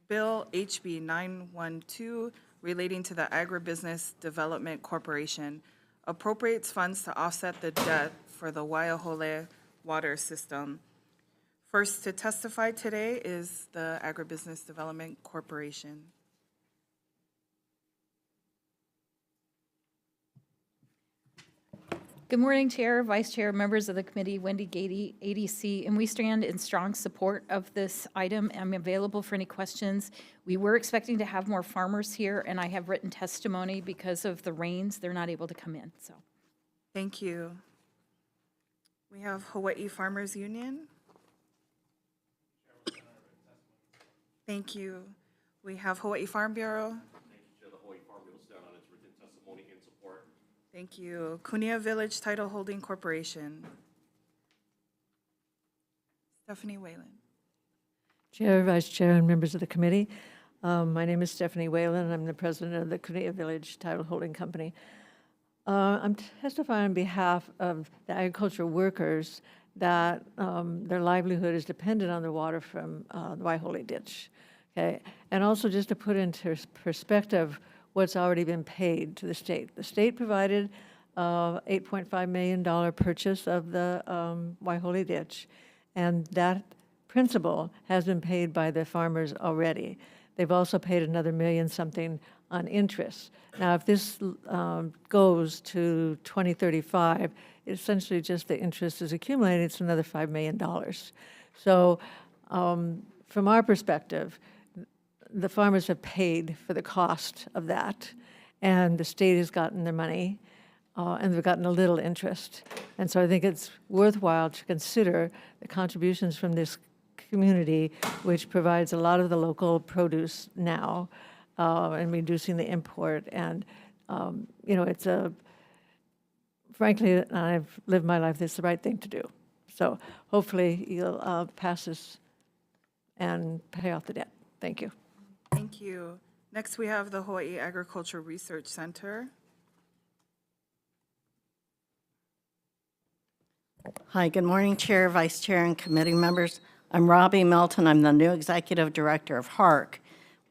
Speaker 1: bill, HB 912, relating to the Agribusiness Development Corporation, appropriates funds to offset the debt for the Waiahole water system. First to testify today is the Agribusiness Development Corporation.
Speaker 15: Good morning, Chair, Vice Chair, members of the committee, Wendy Gady, ADC, and we stand in strong support of this item. I'm available for any questions. We were expecting to have more farmers here, and I have written testimony because of the rains. They're not able to come in, so.
Speaker 1: Thank you. We have Hawaii Farmers Union. Thank you. We have Hawaii Farm Bureau.
Speaker 4: Thank you, Chair. The Hawaii Farm Bureau will stand on its written testimony in support.
Speaker 1: Thank you. Kunia Village Title Holding Corporation. Stephanie Whalen.
Speaker 16: Chair, Vice Chair, and members of the committee. My name is Stephanie Whalen. I'm the president of the Kunia Village Title Holding Company. I'm testifying on behalf of the agricultural workers that their livelihood is dependent on the water from the Waiahole ditch. Okay, and also just to put into perspective what's already been paid to the state. The state provided $8.5 million purchase of the Waiahole ditch, and that principal has been paid by the farmers already. They've also paid another million something on interest. Now, if this goes to 2035, essentially just the interest is accumulating, it's another $5 million. So from our perspective, the farmers have paid for the cost of that, and the state has gotten their money, and they've gotten a little interest. And so I think it's worthwhile to consider the contributions from this community, which provides a lot of the local produce now, and reducing the import. And, you know, it's frankly, I've lived my life, it's the right thing to do. So hopefully you'll pass this and pay off the debt. Thank you.
Speaker 1: Thank you. Next, we have the Hawaii Agriculture Research Center.
Speaker 17: Hi, good morning, Chair, Vice Chair, and committee members. I'm Robbie Melton. I'm the new Executive Director of HARC.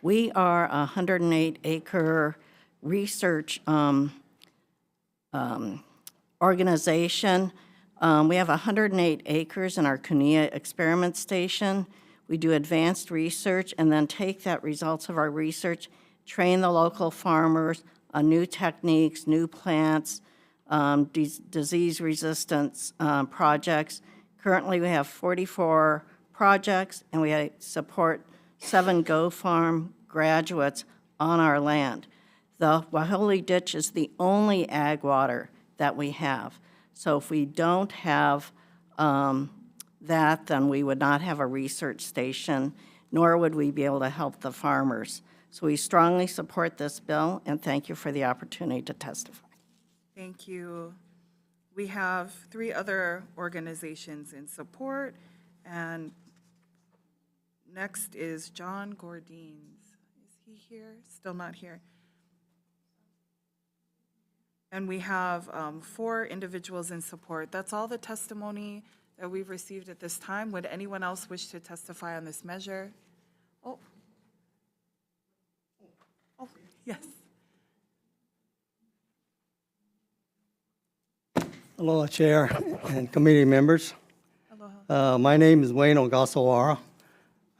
Speaker 17: We are a 108-acre research organization. We have 108 acres in our Kunia Experiment Station. We do advanced research and then take that results of our research, train the local farmers on new techniques, new plants, disease resistance projects. Currently, we have 44 projects, and we support 7 Go Farm graduates on our land. The Waiho'ole Ditch is the only ag water that we have. So if we don't have that, then we would not have a research station, nor would we be able to help the farmers. So we strongly support this bill, and thank you for the opportunity to testify.
Speaker 1: Thank you. We have 3 other organizations in support, and next is John Gordines. Is he here? Still not here. And we have 4 individuals in support. That's all the testimony that we've received at this time. Would anyone else wish to testify on this measure? Oh, yes.
Speaker 18: Aloha, Chair and committee members. My name is Wayne Ogasawara.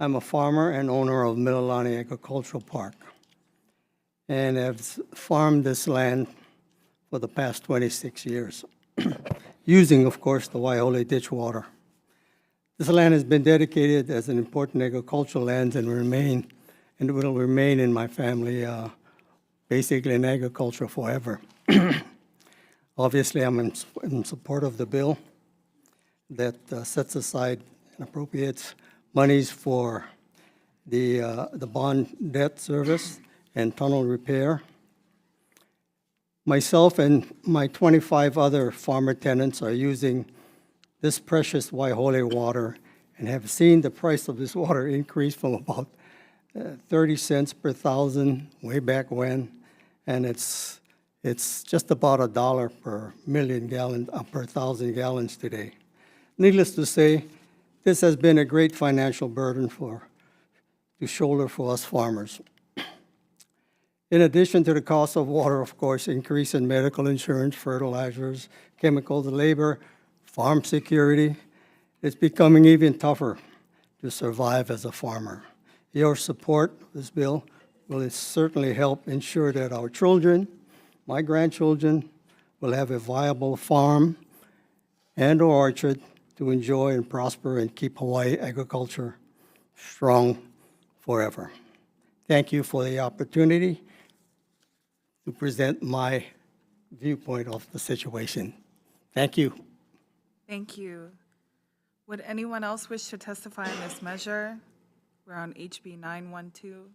Speaker 18: I'm a farmer and owner of Mililani Agricultural Park, and have farmed this land for the past 26 years, using, of course, the Waiho'ole Ditch water. This land has been dedicated as an important agricultural land and will remain in my family, basically in agriculture forever. Obviously, I'm in support of the bill that sets aside and appropriates monies for the bond debt service and tunnel repair. Myself and my 25 other farmer tenants are using this precious Waiho'ole water and have seen the price of this water increase from about 30 cents per thousand way back when, and it's just about $1 per million gallon, per 1,000 gallons today. Needless to say, this has been a great financial burden to shoulder for us farmers. In addition to the cost of water, of course, increase in medical insurance, fertilizers, chemicals, labor, farm security, it's becoming even tougher to survive as a farmer. Your support of this bill will certainly help ensure that our children, my grandchildren, will have a viable farm and or orchard to enjoy and prosper and keep Hawaii agriculture strong forever. Thank you for the opportunity to present my viewpoint of the situation. Thank you.
Speaker 1: Thank you. Would anyone else wish to testify on this measure? We're on HB 912.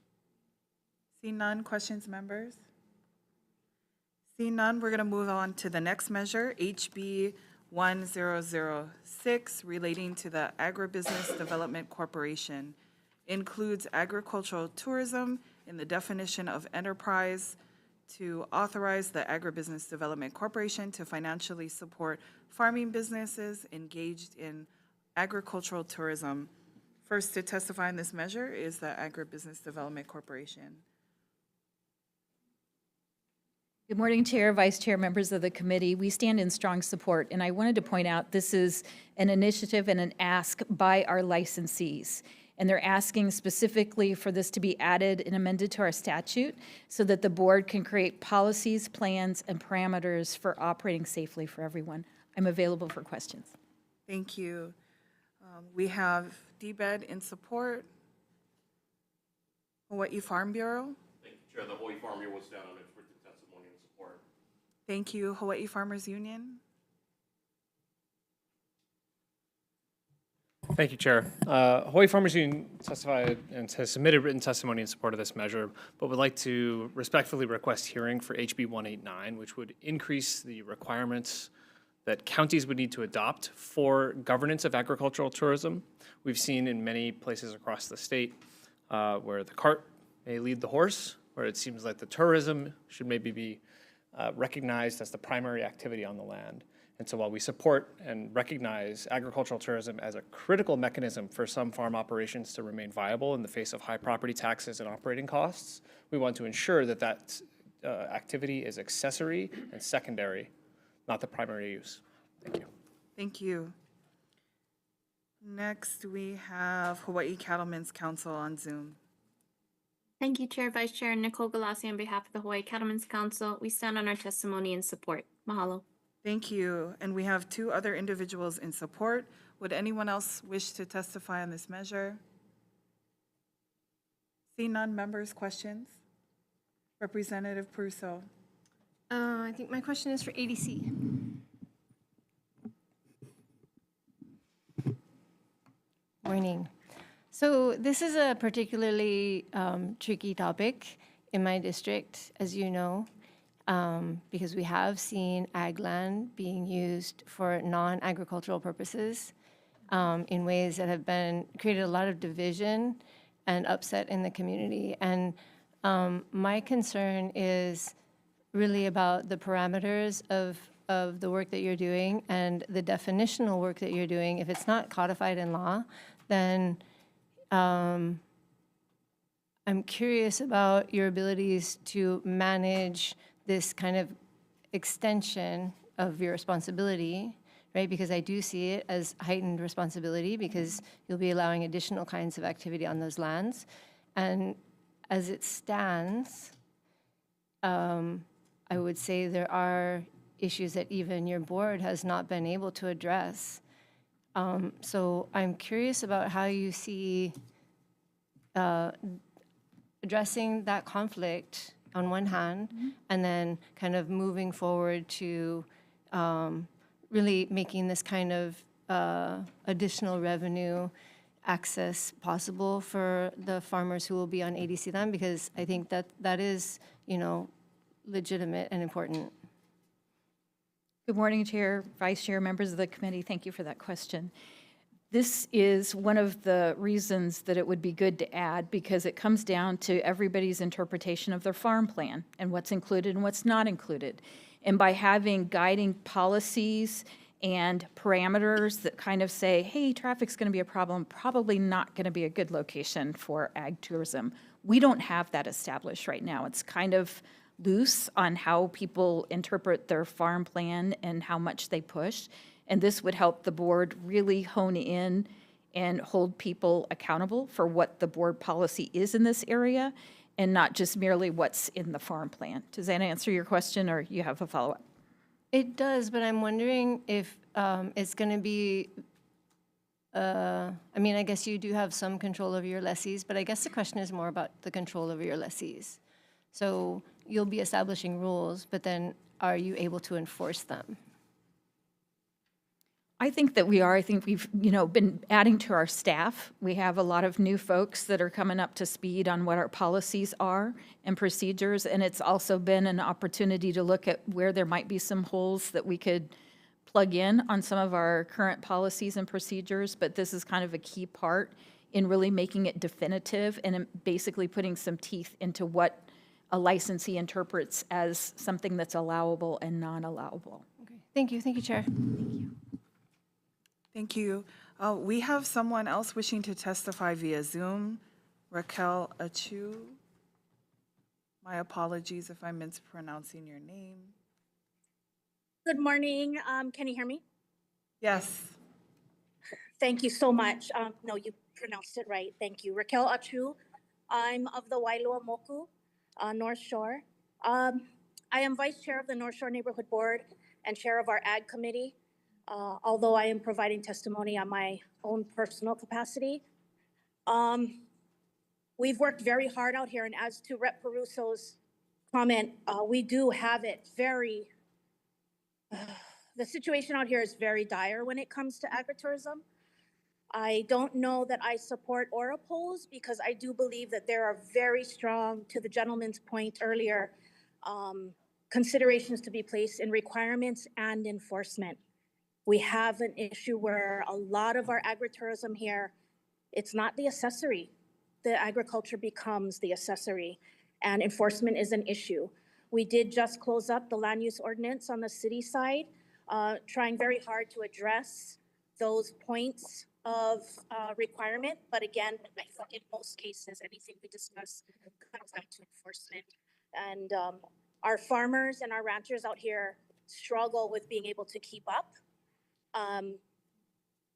Speaker 1: See none. Questions, members? See none. We're going to move on to the next measure, HB 1006, relating to the Agribusiness Development Corporation. Includes agricultural tourism in the definition of enterprise, to authorize the Agribusiness Development Corporation to financially support farming businesses engaged in agricultural tourism. First to testify on this measure is the Agribusiness Development Corporation.
Speaker 15: Good morning, Chair, Vice Chair, members of the committee. We stand in strong support, and I wanted to point out this is an initiative and an ask by our licensees. And they're asking specifically for this to be added and amended to our statute so that the board can create policies, plans, and parameters for operating safely for everyone. I'm available for questions.
Speaker 1: Thank you. We have DBED in support. Hawaii Farm Bureau.
Speaker 4: Thank you, Chair. The Hawaii Farm Bureau will stand on its written testimony in support.
Speaker 1: Thank you. Hawaii Farmers Union.
Speaker 8: Thank you, Chair. Hawaii Farmers Union testified and has submitted written testimony in support of this measure, but would like to respectfully request hearing for HB 189, which would increase the requirements that counties would need to adopt for governance of agricultural tourism. We've seen in many places across the state where the cart may lead the horse, where it seems like the tourism should maybe be recognized as the primary activity on the land. And so while we support and recognize agricultural tourism as a critical mechanism for some farm operations to remain viable in the face of high property taxes and operating costs, we want to ensure that that activity is accessory and secondary, not the primary use. Thank you.
Speaker 1: Thank you. Next, we have Hawaii Cattlemen's Council on Zoom.
Speaker 7: Thank you, Chair, Vice Chair, Nicole Galassi on behalf of the Hawaii Cattlemen's Council. We stand on our testimony in support. Mahalo.
Speaker 1: Thank you. And we have 2 other individuals in support. Would anyone else wish to testify on this measure? See none, members, questions? Representative Pruso.
Speaker 12: I think my question is for ADC. Morning. So this is a particularly tricky topic in my district, as you know, because we have seen ag land being used for non-agricultural purposes in ways that have created a lot of division and upset in the community. And my concern is really about the parameters of the work that you're doing and the definitional work that you're doing. If it's not codified in law, then I'm curious about your abilities to manage this kind of extension of your responsibility, right? Because I do see it as heightened responsibility because you'll be allowing additional kinds of activity on those lands. And as it stands, I would say there are issues that even your board has not been able to address. So I'm curious about how you see addressing that conflict on one hand, and then kind of moving forward to really making this kind of additional revenue access possible for the farmers who will be on ADC land, because I think that is, legitimate and important.
Speaker 15: Good morning, Chair, Vice Chair, members of the committee. Thank you for that question. This is one of the reasons that it would be good to add, because it comes down to everybody's interpretation of their farm plan and what's included and what's not included. And by having guiding policies and parameters that kind of say, hey, traffic's going to be a problem, probably not going to be a good location for ag tourism. We don't have that established right now. It's kind of loose on how people interpret their farm plan and how much they push. And this would help the board really hone in and hold people accountable for what the board policy is in this area and not just merely what's in the farm plan. Does that answer your question, or you have a follow-up?
Speaker 12: It does, but I'm wondering if it's going to be, I guess you do have some control over your lessees, but I guess the question is more about the control over your lessees. So you'll be establishing rules, but then are you able to enforce them?
Speaker 15: I think that we are. I think we've, been adding to our staff. We have a lot of new folks that are coming up to speed on what our policies are and procedures, and it's also been an opportunity to look at where there might be some holes that we could plug in on some of our current policies and procedures, but this is kind of a key part in really making it definitive and basically putting some teeth into what a licensee interprets as something that's allowable and non-allowable.
Speaker 12: Okay. Thank you, Chair.
Speaker 1: Thank you. We have someone else wishing to testify via Zoom. Raquel Achu. My apologies if I'm mispronouncing your name.
Speaker 19: Good morning. Can you hear me?
Speaker 1: Yes.
Speaker 19: Thank you so much. No, you pronounced it right. Thank you. Raquel Achu. I'm of the Wailua Moku, North Shore. I am Vice Chair of the North Shore Neighborhood Board and Chair of our Ag Committee, although I am providing testimony on my own personal capacity. We've worked very hard out here, and as to Rep. Peruso's comment, we do have it very, the situation out here is very dire when it comes to agritourism. I don't know that I support or oppose, because I do believe that there are very strong, to the gentleman's point earlier, considerations to be placed in requirements and enforcement. We have an issue where a lot of our agritourism here, it's not the accessory. The agriculture becomes the accessory, and enforcement is an issue. We did just close up the land use ordinance on the city side, trying very hard to address those points of requirement. But again, I think in most cases, anything we discuss comes down to enforcement. And our farmers and our ranchers out here struggle with being able to keep up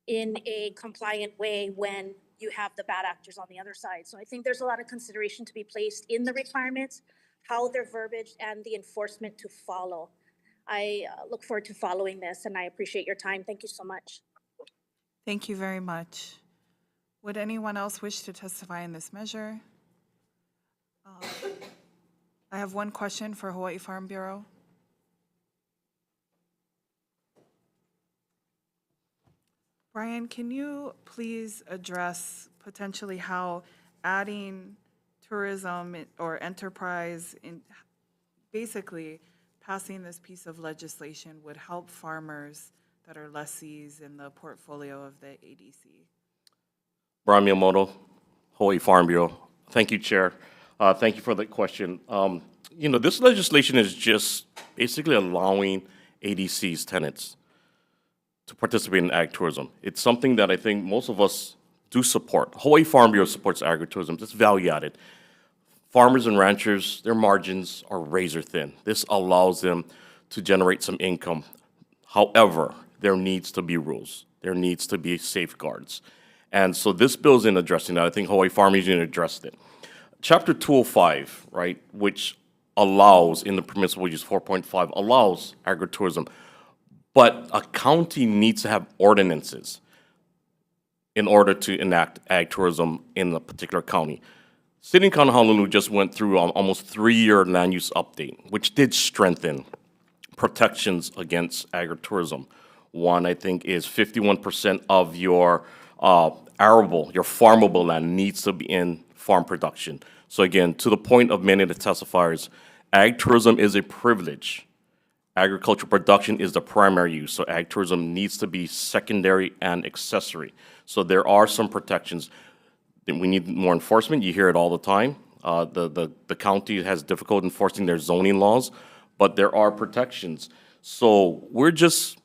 Speaker 19: in a compliant way when you have the bad actors on the other side. So I think there's a lot of consideration to be placed in the requirements, how they're verbiaged, and the enforcement to follow. I look forward to following this, and I appreciate your time. Thank you so much.
Speaker 1: Thank you very much. Would anyone else wish to testify in this measure? I have one question for Hawaii Farm Bureau. Brian, can you please address potentially how adding tourism or enterprise in basically passing this piece of legislation would help farmers that are lessees in the portfolio of the ADC?
Speaker 4: Brian Miyamoto, Hawaii Farm Bureau. Thank you, Chair. Thank you for the question. This legislation is just basically allowing ADC's tenants to participate in ag tourism. It's something that I think most of us do support. Hawaii Farm Bureau supports agritourism. It's value added. Farmers and ranchers, their margins are razor thin. This allows them to generate some income. However, there needs to be rules. There needs to be safeguards. And so this bill's in addressing that. I think Hawaii Farm Union addressed it. Chapter 205, right, which allows, in the permissible use 4.5, allows agritourism. But a county needs to have ordinances in order to enact ag tourism in a particular county. City and County of Honolulu just went through an almost 3-year land use update, which did strengthen protections against agritourism. One, I think, is 51% of your arable, your farmable land needs to be in farm production. So again, to the point of many of the testifiers, ag tourism is a privilege. Agricultural production is the primary use, so ag tourism needs to be secondary and accessory. So there are some protections. We need more enforcement. You hear it all the time. The county has difficulty enforcing their zoning laws, but there are protections. So we're just,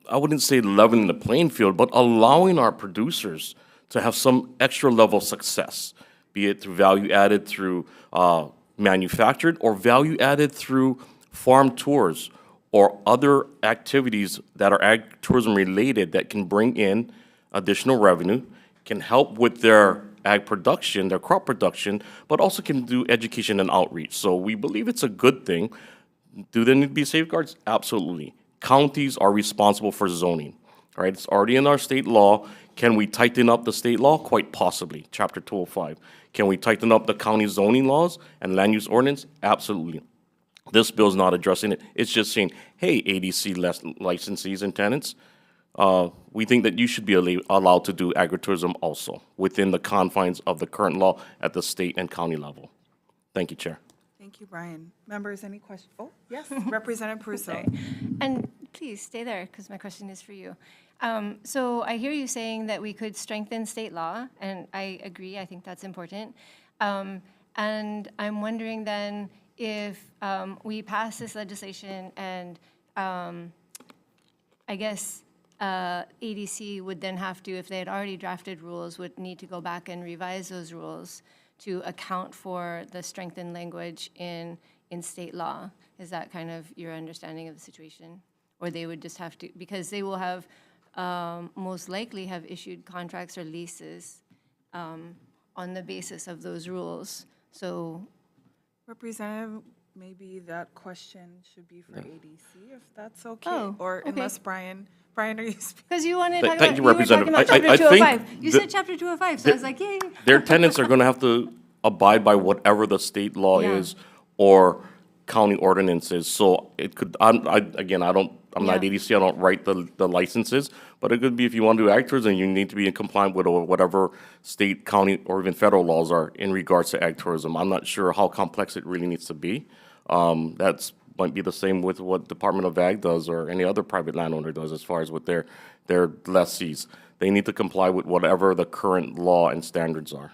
Speaker 4: I wouldn't say leveling the playing field, but allowing our producers to have some extra level of success, be it through value added through manufactured or value added through farm tours or other activities that are ag tourism related that can bring in additional revenue, can help with their ag production, their crop production, but also can do education and outreach. So we believe it's a good thing. Do there need to be safeguards? Absolutely. Counties are responsible for zoning, right? It's already in our state law. Can we tighten up the state law? Quite possibly, Chapter 205. Can we tighten up the county zoning laws and land use ordinance? Absolutely. This bill is not addressing it. It's just saying, hey, ADC licensees and tenants, we think that you should be allowed to do agritourism also within the confines of the current law at the state and county level. Thank you, Chair.
Speaker 1: Thank you, Brian. Members, any questions? Oh, yes, Representative Pruso.
Speaker 12: And please stay there because my question is for you. So I hear you saying that we could strengthen state law, and I agree. I think that's important. And I'm wondering then if we pass this legislation and I guess ADC would then have to, if they had already drafted rules, would need to go back and revise those rules to account for the strengthened language in state law. Is that kind of your understanding of the situation? Or they would just have to, because they will have, most likely have issued contracts or leases on the basis of those rules. So,
Speaker 1: Representative, maybe that question should be for ADC, if that's okay. Or unless Brian, are you speaking?
Speaker 12: Because you wanted to talk
Speaker 4: Thank
Speaker 12: about,
Speaker 4: you, Representative.
Speaker 12: Chapter 205. You
Speaker 4: the-
Speaker 12: said Chapter 205, so I was like, yay.
Speaker 4: Their tenants are going to have to abide by whatever the state law is or county ordinances. So it could, I'm not ADC, I don't write the licenses, but it could be if you want to do ag tourism, you need to be in compliance with whatever state, county, or even federal laws are in regards to ag tourism. I'm not sure how complex it really needs to be. That's might be the same with what Department of Ag does or any other private landowner does as far as with their lessees. They need to comply with whatever the current law and standards are.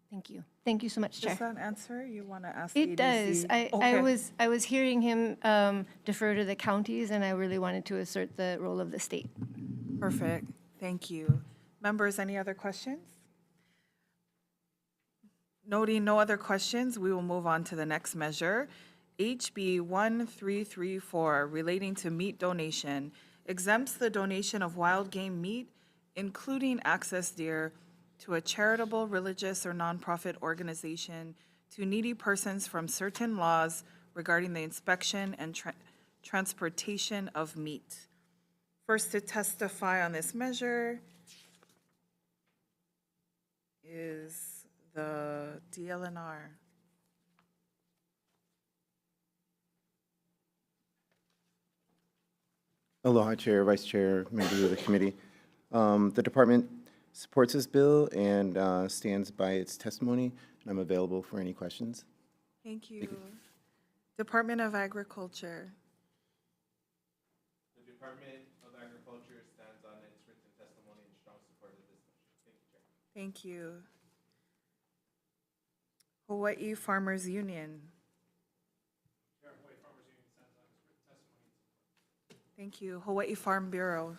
Speaker 12: Thank you. Thank you so much, Chair.
Speaker 1: Does that answer? You want to ask the
Speaker 12: It does.
Speaker 1: EDC?
Speaker 12: I was hearing him defer to the counties, and I really wanted to assert the role of the state.
Speaker 1: Perfect. Thank you. Members, any other questions? Noting no other questions, we will move on to the next measure. HB 1334, relating to meat donation, exempts the donation of wild game meat, including access deer, to a charitable, religious, or nonprofit organization to needy persons from certain laws regarding the inspection and transportation of meat. First to testify on this measure is the DLNR.
Speaker 20: Aloha, Chair, Vice Chair, members of the committee. The department supports this bill and stands by its testimony, and I'm available for any questions.
Speaker 1: Thank you. Department of Agriculture.
Speaker 5: The Department of Agriculture stands on its written testimony and strong support of this measure. Thank you, Chair.
Speaker 1: Thank you. Hawaii Farmers Union. Thank you. Hawaii Farm Bureau.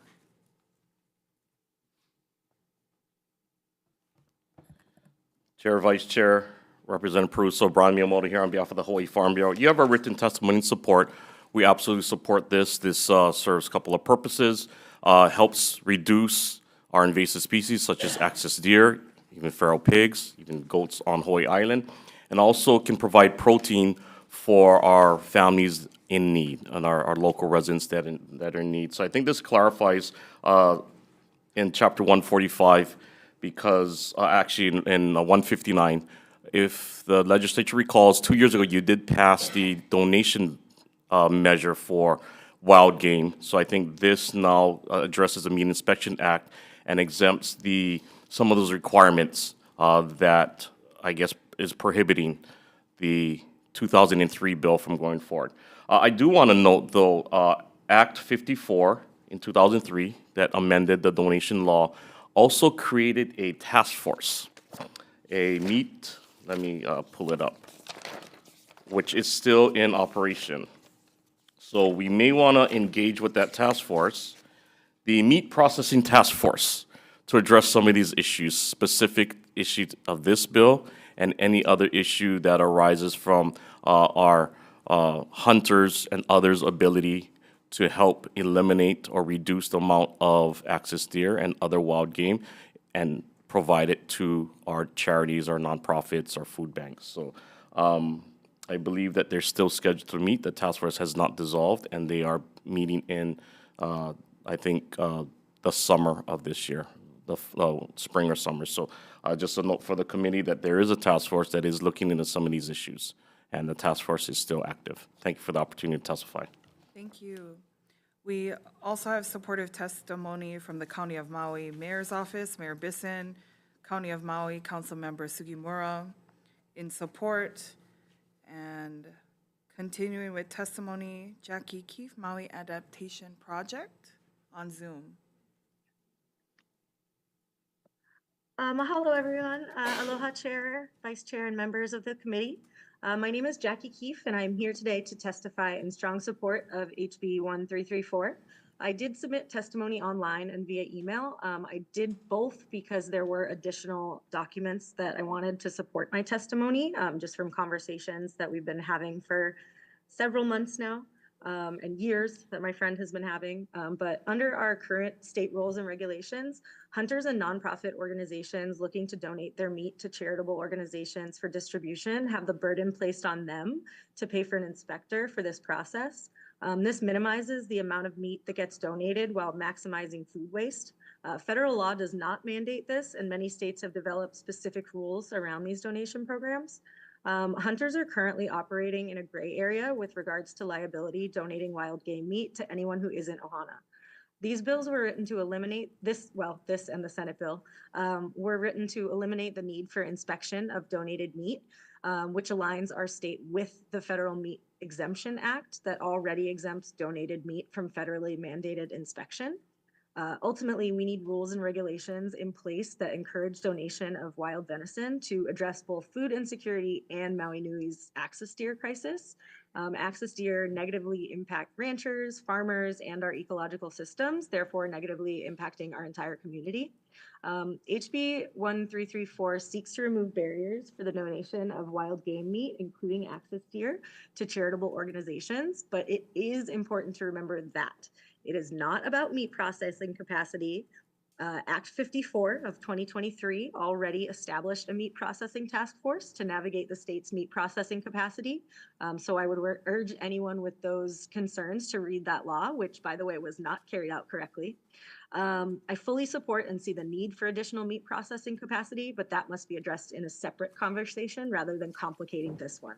Speaker 4: Chair, Vice Chair, Representative Peruso, Brian Miyamoto here on behalf of the Hawaii Farm Bureau. You have our written testimony and support. We absolutely support this. This serves a couple of purposes. Helps reduce our invasive species such as axis deer, even feral pigs, even goats on Hawaii Island, and also can provide protein for our families in need and our local residents that are in need. So I think this clarifies in Chapter 145 because actually in 159, if the legislature recalls, 2 years ago you did pass the donation measure for wild game. So I think this now addresses the Meat Inspection Act and exempts some of those requirements that I guess is prohibiting the 2003 bill from going forward. I do want to note, though, Act 54 in 2003 that amended the donation law also created a task force, let me pull it up, which is still in operation. So we may want to engage with that task force, the Meat Processing Task Force, to address some of these issues, specific issues of this bill and any other issue that arises from our hunters and others' ability to help eliminate or reduce the amount of axis deer and other wild game and provide it to our charities, our nonprofits, our food banks. So I believe that they're still scheduled to meet. The task force has not dissolved, and they are meeting in, I think, the summer of this year, the spring or summer. So just a note for the committee that there is a task force that is looking into some of these issues, and the task force is still active. Thank you for the opportunity to testify.
Speaker 1: Thank you. We also have supportive testimony from the County of Maui Mayor's Office, Mayor Bisson, County of Maui Councilmember Sugimura in support. And continuing with testimony, Jackie Keefe, Maui Adaptation Project on Zoom.
Speaker 21: Mahalo, everyone. Aloha, Chair, Vice Chair, and members of the committee. My name is Jackie Keefe, and I'm here today to testify in strong support of HB 1334. I did submit testimony online and via email. I did both because there were additional documents that I wanted to support my testimony, just from conversations that we've been having for several months now. And years that my friend has been having. But under our current state rules and regulations, hunters and nonprofit organizations looking to donate their meat to charitable organizations for distribution have the burden placed on them to pay for an inspector for this process. This minimizes the amount of meat that gets donated while maximizing food waste. Federal law does not mandate this, and many states have developed specific rules around these donation programs. Hunters are currently operating in a gray area with regards to liability donating wild game meat to anyone who isn't Ohana. These bills were written to eliminate this and the Senate bill were written to eliminate the need for inspection of donated meat, which aligns our state with the Federal Meat Exemption Act that already exempts donated meat from federally mandated inspection. Ultimately, we need rules and regulations in place that encourage donation of wild venison to address both food insecurity and Maui Nui's axis deer crisis. Axis deer negatively impact ranchers, farmers, and our ecological systems, therefore negatively impacting our entire community. HB 1334 seeks to remove barriers for the donation of wild game meat, including axis deer, to charitable organizations, but it is important to remember that it is not about meat processing capacity. Act 54 of 2023 already established a meat processing task force to navigate the state's meat processing capacity. So I would urge anyone with those concerns to read that law, which, by the way, was not carried out correctly. I fully support and see the need for additional meat processing capacity, but that must be addressed in a separate conversation rather than complicating this one.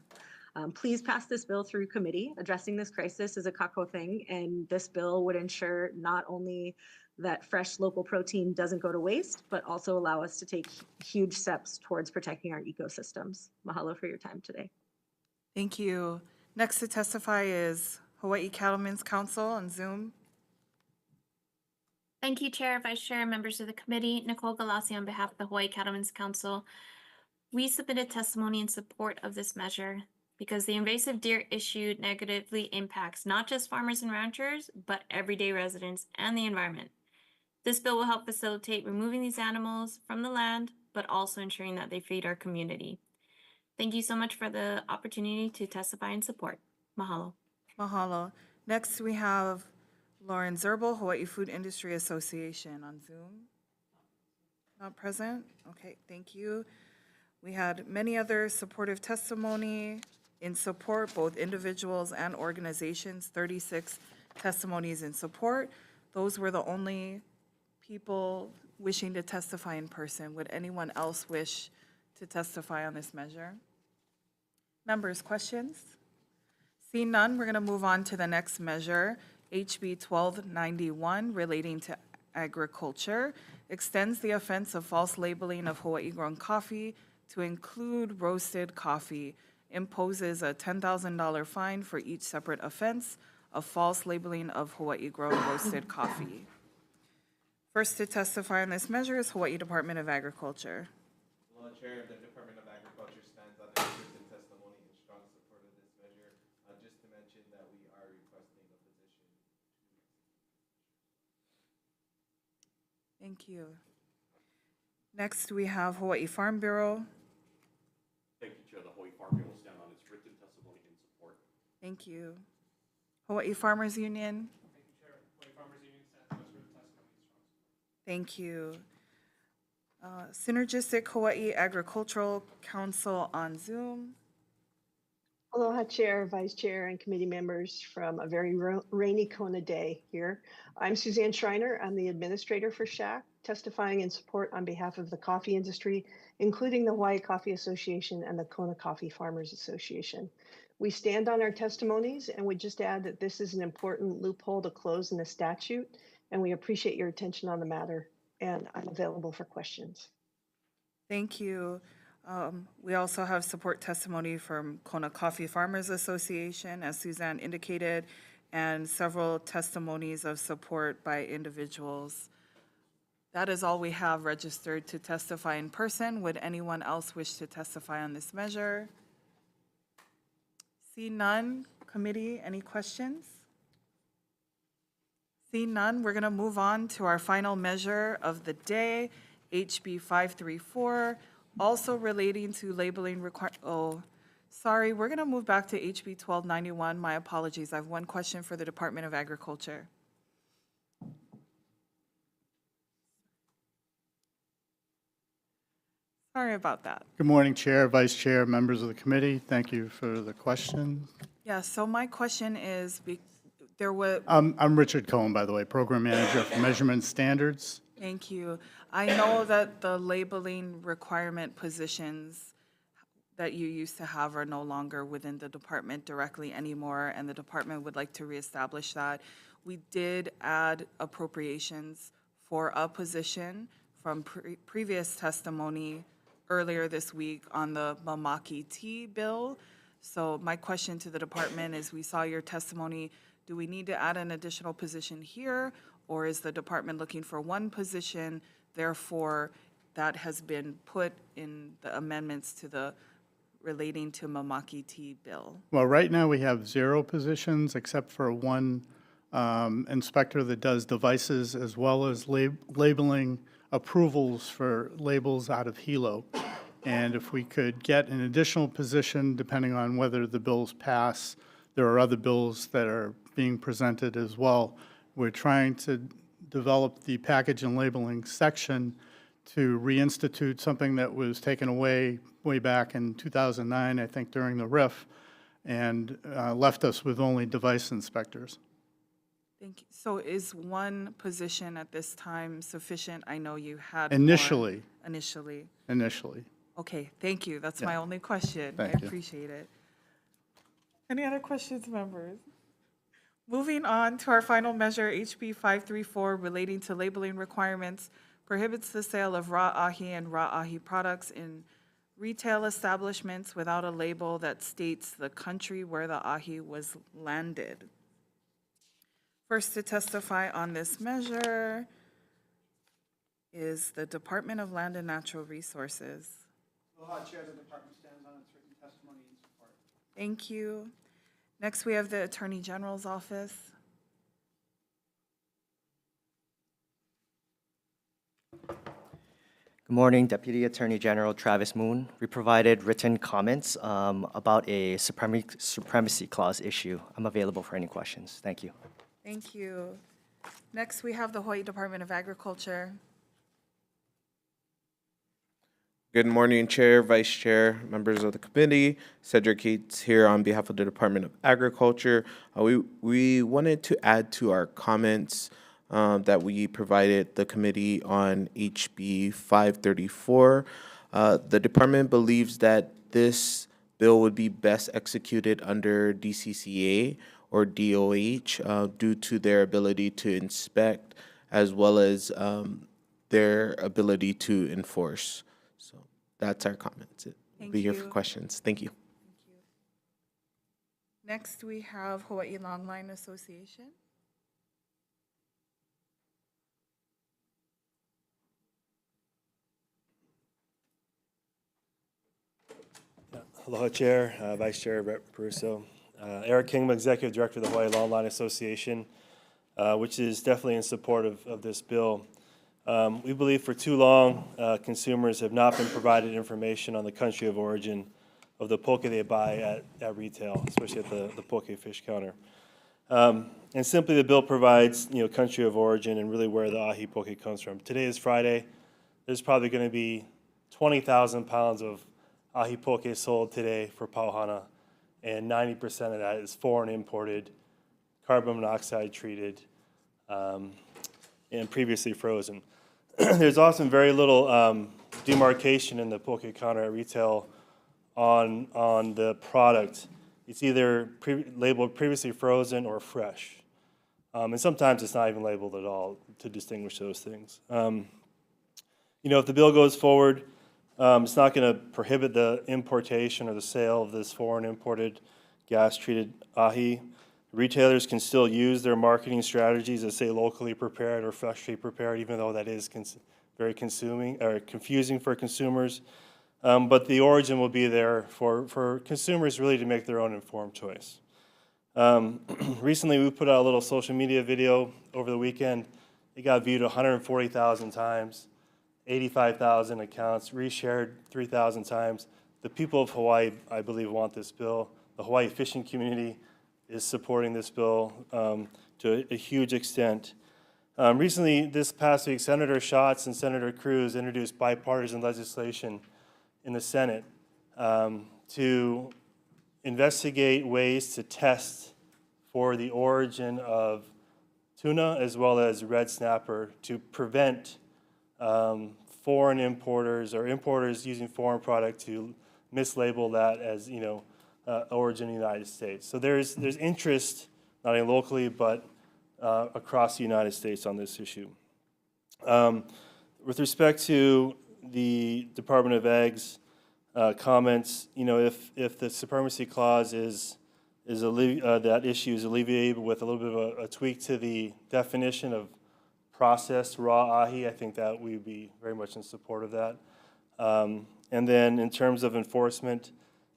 Speaker 21: Please pass this bill through committee. Addressing this crisis is a kako thing, and this bill would ensure not only that fresh local protein doesn't go to waste, but also allow us to take huge steps towards protecting our ecosystems. Mahalo for your time today.
Speaker 1: Thank you. Next to testify is Hawaii Cattlemen's Council on Zoom.
Speaker 7: Thank you, Chair, Vice Chair, and members of the committee. Nicole Galassi on behalf of the Hawaii Cattlemen's Council. We submitted testimony in support of this measure because the invasive deer issue negatively impacts not just farmers and ranchers, but everyday residents and the environment. This bill will help facilitate removing these animals from the land, but also ensuring that they feed our community. Thank you so much for the opportunity to testify in support. Mahalo.
Speaker 1: Mahalo. Next, we have Lauren Zerbel, Hawaii Food Industry Association on Zoom. Not present? Okay, thank you. We had many other supportive testimony in support, both individuals and organizations, 36 testimonies in support. Those were the only people wishing to testify in person. Would anyone else wish to testify on this measure? Members, questions? Seeing none, we're going to move on to the next measure, HB 1291, relating to agriculture, extends the offense of false labeling of Hawaii-grown coffee to include roasted coffee, imposes a $10,000 fine for each separate offense of false labeling of Hawaii-grown roasted coffee. First to testify on this measure is Hawaii Department of Agriculture.
Speaker 5: Hello, Chair. The Department of Agriculture stands on the written testimony in strong support of this measure. Just to mention that we are requesting a position.
Speaker 1: Thank you. Next, we have Hawaii Farm Bureau.
Speaker 4: Thank you, Chair. The Hawaii Farm Bureau will stand on its written testimony in support.
Speaker 1: Thank you. Hawaii Farmers Union.
Speaker 8: Thank you, Chair. Hawaii Farmers Union stands on its written testimony in strong support.
Speaker 1: Thank you. Synergistic Hawaii Agricultural Council on Zoom.
Speaker 3: Aloha, Chair, Vice Chair, and committee members from a very rainy Kona day here. I'm Suzanne Schreiner. I'm the administrator for SHAC, testifying in support on behalf of the coffee industry, including the Hawaii Coffee Association and the Kona Coffee Farmers Association. We stand on our testimonies and would just add that this is an important loophole to close in the statute, and we appreciate your attention on the matter, and I'm available for questions.
Speaker 1: Thank you. We also have support testimony from Kona Coffee Farmers Association, as Suzanne indicated, and several testimonies of support by individuals. That is all we have registered to testify in person. Would anyone else wish to testify on this measure? See none. Committee, any questions? See none, we're going to move on to our final measure of the day, HB 534, also relating to labeling sorry, we're going to move back to HB 1291. My apologies. I have one question for the Department of Agriculture. Sorry about that.
Speaker 22: Good morning, Chair, Vice Chair, members of the committee. Thank you for the question.
Speaker 1: Yeah, so my question is, there was...
Speaker 22: I'm Richard Cohen, by the way, Program Manager for Measurement Standards.
Speaker 1: Thank you. I know that the labeling requirement positions that you used to have are no longer within the department directly anymore, and the department would like to reestablish that. we did add appropriations for a position from previous testimony earlier this week on the Mamaki tea bill. So my question to the department is, we saw your testimony, do we need to add an additional position here? Or is the department looking for one position, therefore that has been put in the amendments to the relating to Mamaki tea bill?
Speaker 22: Well, right now we have 0 positions except for one inspector that does devices as well as labeling approvals for labels out of Hilo. And if we could get an additional position, depending on whether the bills pass, there are other bills that are being presented as well. We're trying to develop the package and labeling section to reinstitute something that was taken away way back in 2009, I think, during the RIF, and left us with only device inspectors.
Speaker 1: Thank you. So is one position at this time sufficient? I know you had
Speaker 22: Initially.
Speaker 1: more initially.
Speaker 22: Initially.
Speaker 1: Okay, thank you. That's
Speaker 22: Yeah.
Speaker 1: my only question.
Speaker 22: Thank
Speaker 1: I
Speaker 22: you.
Speaker 1: appreciate it. Any other questions, members? Moving on to our final measure, HB 534, relating to labeling requirements, prohibits the sale of raw ahi and raw ahi products in retail establishments without a label that states the country where the ahi was landed. First to testify on this measure is the Department of Land and Natural Resources.
Speaker 2: Chair, the department stands on its written testimony in support.
Speaker 1: Thank you. Next, we have the Attorney General's office.
Speaker 6: Good morning, Deputy Attorney General Travis Moon. We provided written comments about a supremacy clause issue. I'm available for any questions. Thank you.
Speaker 1: Thank you. Next, we have the Hawaii Department of Agriculture.
Speaker 5: Good morning, Chair, Vice Chair, members of the committee. Cedric Gates here on behalf of the Department of Agriculture. We wanted to add to our comments that we provided the committee on HB 534. The department believes that this bill would be best executed under DCCA or DOH due to their ability to inspect as well as their ability to enforce. So that's our comments. We'll be here for questions. Thank you.
Speaker 1: Next, we have Hawaii Longline Association.
Speaker 23: Aloha, Chair, Vice Chair, Rep. Peruso. Eric Kingma, Executive Director of the Hawaii Longline Association, which is definitely in support of this bill. We believe for too long, consumers have not been provided information on the country of origin of the poke they buy at retail, especially at the poke fish counter. And simply the bill provides, country of origin and really where the ahi poke comes from. Today is Friday. There's probably going to be 20,000 pounds of ahi poke sold today for pauhana, and 90% of that is foreign imported, carbon monoxide treated, and previously frozen. There's also very little demarcation in the poke counter at retail on the product. It's either labeled previously frozen or fresh. And sometimes it's not even labeled at all to distinguish those things. If the bill goes forward, it's not going to prohibit the importation or the sale of this foreign imported gas-treated ahi. Retailers can still use their marketing strategies that say locally prepared or freshly prepared, even though that is very confusing for consumers. But the origin will be there for consumers really to make their own informed choice. Recently, we put out a little social media video over the weekend. It got viewed 140,000 times, 85,000 accounts, reshared 3,000 times. The people of Hawaii, I believe, want this bill. The Hawaii fishing community is supporting this bill to a huge extent. Recently, this past week, Senator Schatz and Senator Cruz introduced bipartisan legislation in the Senate to investigate ways to test for the origin of tuna as well as red snapper to prevent foreign importers or importers using foreign product to mislabel that as, origin in the United States. So there's interest, not only locally, but across the United States on this issue. With respect to the Department of Ag's comments, you know, if the supremacy clause that issue is alleviated with a little bit of a tweak to the definition of processed raw ahi, I think that we'd be very much in support of that. And then in terms of enforcement,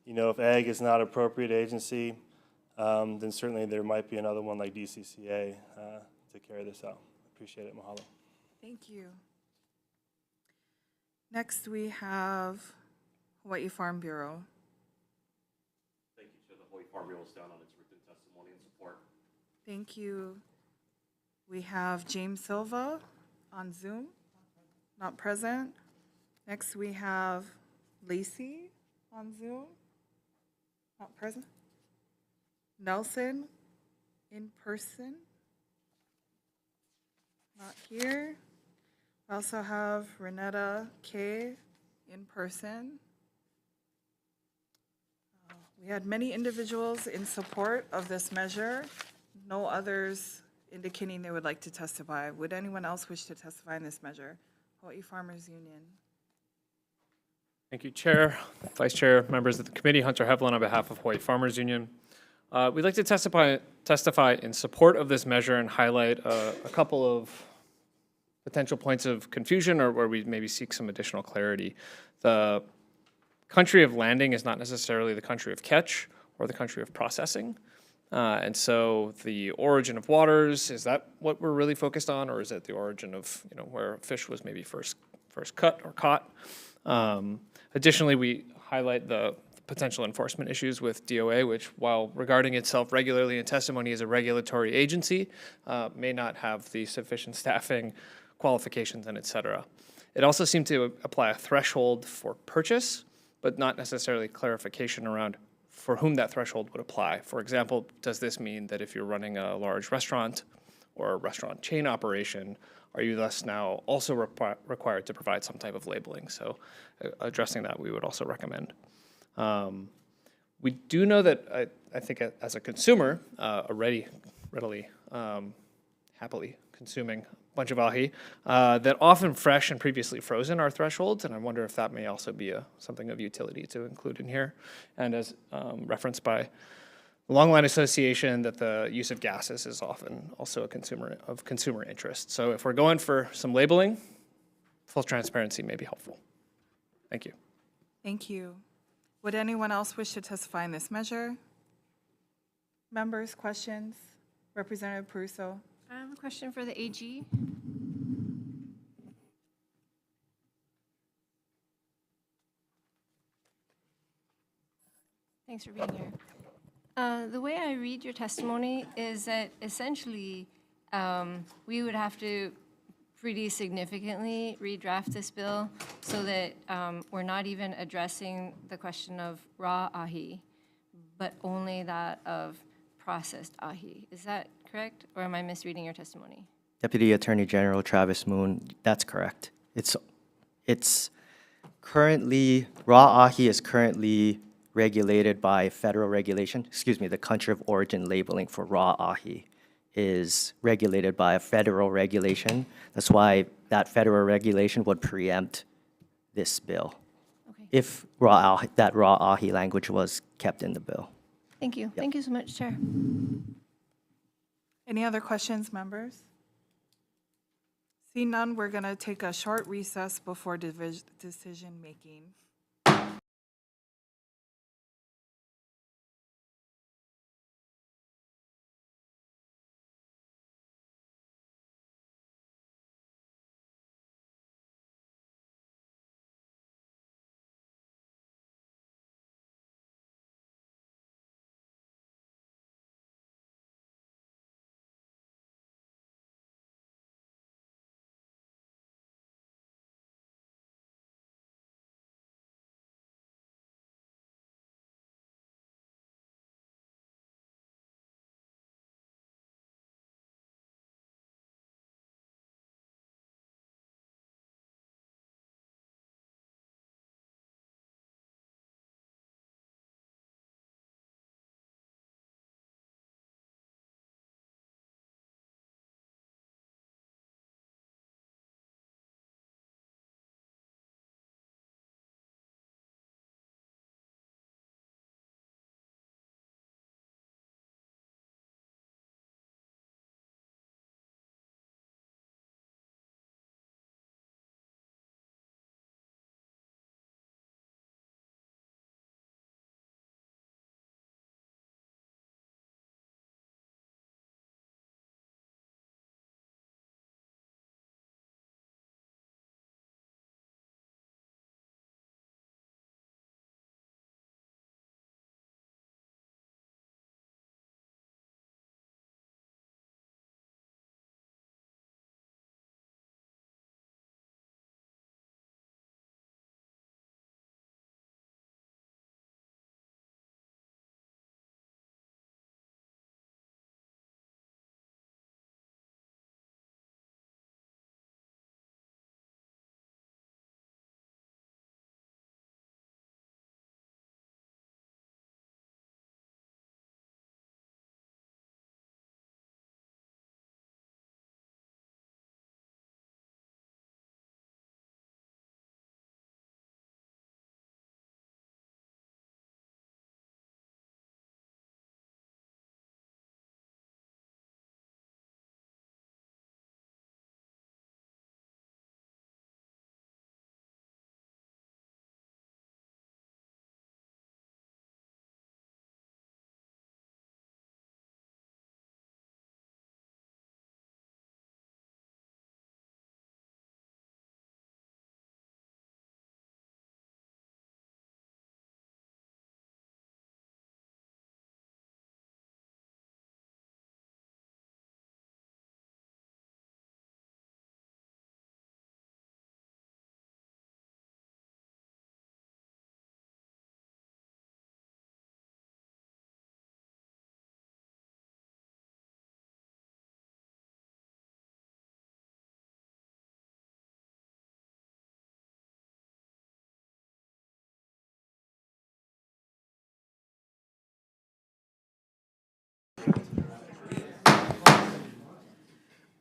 Speaker 23: you know, if Ag is not appropriate agency, then certainly there might be another one like DCCA to carry this out. Appreciate it. Mahalo.
Speaker 1: Thank you. Next, we have Hawaii Farm Bureau.
Speaker 4: Thank you to the Hawaii Farm Bureau stand on its written testimony and support.
Speaker 1: Thank you. We have James Silva on Zoom, not present. Next, we have Lacey on Zoom, not present. Nelson, in person, not here. We also have Renetta K, in person. We had many individuals in support of this measure, no others indicating they would like to testify. Would anyone else wish to testify in this measure? Hawaii Farmers Union.
Speaker 8: Thank you, Chair, Vice Chair, members of the committee. Hunter Hevlin on behalf of Hawaii Farmers Union. We'd like to testify in support of this measure and highlight a couple of potential points of confusion or where we maybe seek some additional clarity. The country of landing is not necessarily the country of catch or the country of processing. And so the origin of waters, is that what we're really focused on, or is it the origin of, you know, where fish was maybe first cut or caught? Additionally, we highlight the potential enforcement issues with DOA, which, while regarding itself regularly in testimony as a regulatory agency, may not have the sufficient staffing, qualifications, and et cetera. It also seemed to apply a threshold for purchase, but not necessarily clarification around for whom that threshold would apply. For example, does this mean that if you're running a large restaurant or a restaurant chain operation, are you thus now also required to provide some type of labeling? So addressing that, we would also recommend. We do know that I think as a consumer, readily, happily consuming a bunch of ahi, that often fresh and previously frozen are thresholds, and I wonder if that may also be something of utility to include in here. And as referenced by the Long Line Association, that the use of gases is often also of consumer interest. So if we're going for some labeling, full transparency may be helpful. Thank you.
Speaker 1: Thank you. Would anyone else wish to testify in this measure? Members, questions? Representative Peruso.
Speaker 12: I have a question for the AG. Thanks for being here. The way I read your testimony is that essentially we would have to pretty significantly redraft this bill so that we're not even addressing the question of raw ahi, but only that of processed ahi. Is that correct, or am I misreading your testimony?
Speaker 6: Deputy Attorney General Travis Moon, that's correct. It's currently, raw ahi is currently regulated by federal regulation. Excuse me, the country of origin labeling for raw ahi is regulated by a federal regulation. That's why that federal regulation would preempt this bill.
Speaker 12: Okay.
Speaker 6: If that raw ahi language was kept in the bill.
Speaker 12: Thank you.
Speaker 6: Yep.
Speaker 12: Thank you so much, Chair.
Speaker 1: Any other questions, members? See none, we're going to take a short recess before decision making.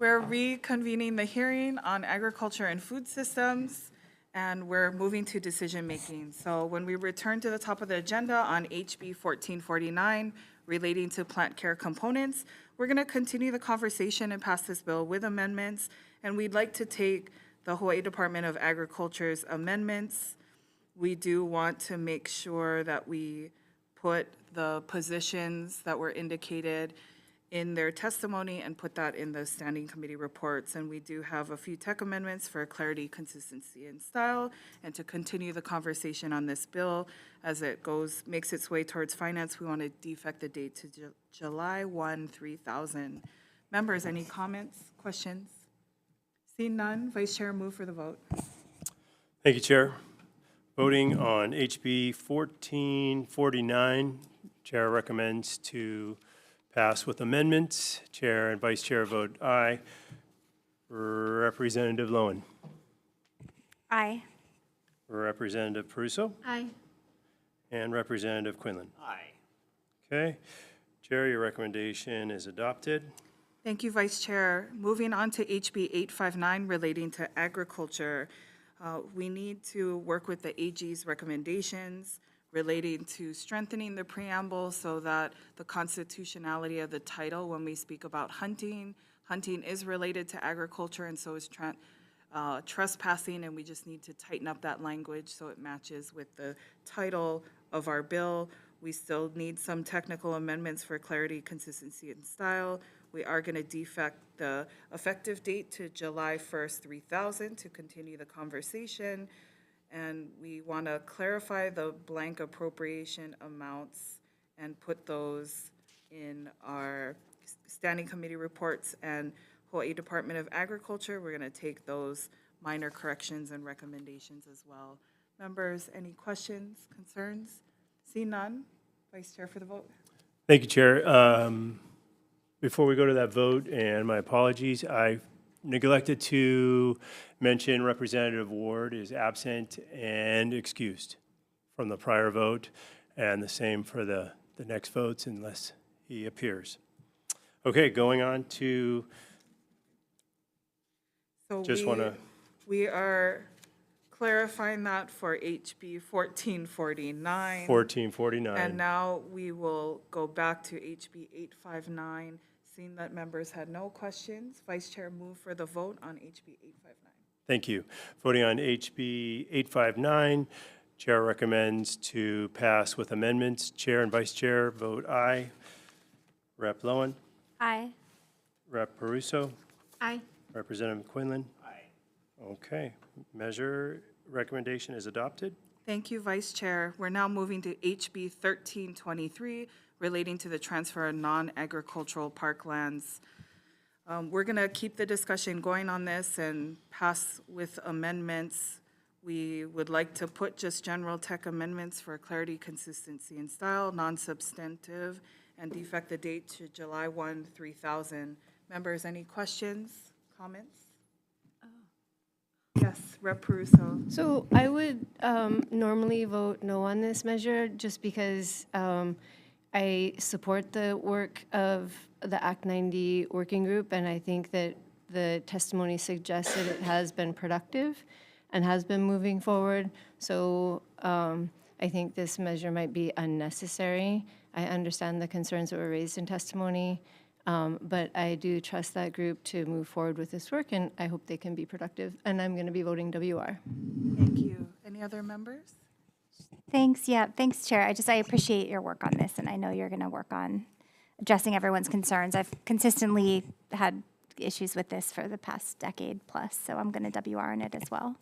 Speaker 1: We're reconvening the hearing on agriculture and food systems, and we're moving to decision-making. So when we return to the top of the agenda on HB 1449 relating to plant care components, we're going to continue the conversation and pass this bill with amendments, and we'd like to take the Hawaii Department of Agriculture's amendments. We do want to make sure that we put the positions that were indicated in their testimony and put that in the standing committee reports. And we do have a few tech amendments for clarity, consistency, and style, and to continue the conversation on this bill as it makes its way towards finance. We want to defect the date to July 1, 3000. Members, any comments, questions? Seeing none, Vice Chair, move for the vote.
Speaker 9: Thank you, Chair. Voting on HB 1449, Chair recommends to pass with amendments. Chair and Vice Chair vote aye. Representative Lowen.
Speaker 10: Aye.
Speaker 9: Representative Peruso.
Speaker 10: Aye.
Speaker 9: And Representative Quinlan.
Speaker 2: Aye.
Speaker 9: Okay. Chair, your recommendation is adopted.
Speaker 1: Thank you, Vice Chair. Moving on to HB 859 relating to agriculture. We need to work with the AG's recommendations relating to strengthening the preamble so that the constitutionality of the title, when we speak about hunting is related to agriculture, and so is trespassing, and we just need to tighten up that language so it matches with the title of our bill. We still need some technical amendments for clarity, consistency, and style. We are going to defect the effective date to July 1st, 3000 to continue the conversation. And we want to clarify the blank appropriation amounts and put those in our standing committee reports and Hawaii Department of Agriculture. We're going to take those minor corrections and recommendations as well. Members, any questions, concerns? See none. Vice Chair for the vote.
Speaker 9: Thank you, Chair. Before we go to that vote, and my apologies, I neglected to mention Representative Ward is absent and excused from the prior vote, and the same for the next votes unless he appears. Okay, going on to,
Speaker 1: We are clarifying that for HB 1449.
Speaker 9: 1449.
Speaker 1: And now we will go back to HB 859. Seeing that members had no questions, Vice Chair, move for the vote on HB 859.
Speaker 9: Thank you. Voting on HB 859, Chair recommends to pass with amendments. Chair and Vice Chair vote aye. Rep. Lowen.
Speaker 10: Aye.
Speaker 9: Rep. Peruso.
Speaker 10: Aye.
Speaker 9: Representative Quinlan. Aye. Okay. Measure recommendation is adopted.
Speaker 1: Thank you, Vice Chair. We're now moving to HB 1323 relating to the transfer of non-agricultural parklands. We're going to keep the discussion going on this and pass with amendments. We would like to put just general tech amendments for clarity, consistency, and style, non-substantive, and defect the date to July 1, 3000. Members, any questions, comments? Yes, Rep. Peruso.
Speaker 12: So I would normally vote no on this measure just because I support the work of the Act 90 working group, and I think that the testimony suggests that it has been productive and has been moving forward. So I think this measure might be unnecessary. I understand the concerns that were raised in testimony, but I do trust that group to move forward with this work, and I hope they can be productive. And I'm going to be voting WR.
Speaker 1: Thank you. Any other members?
Speaker 10: Thanks. Yeah, thanks, Chair. I appreciate your work on this, and I know you're going to work on addressing everyone's concerns. I've consistently had issues with this for the past decade plus, so I'm going to WR in it as well.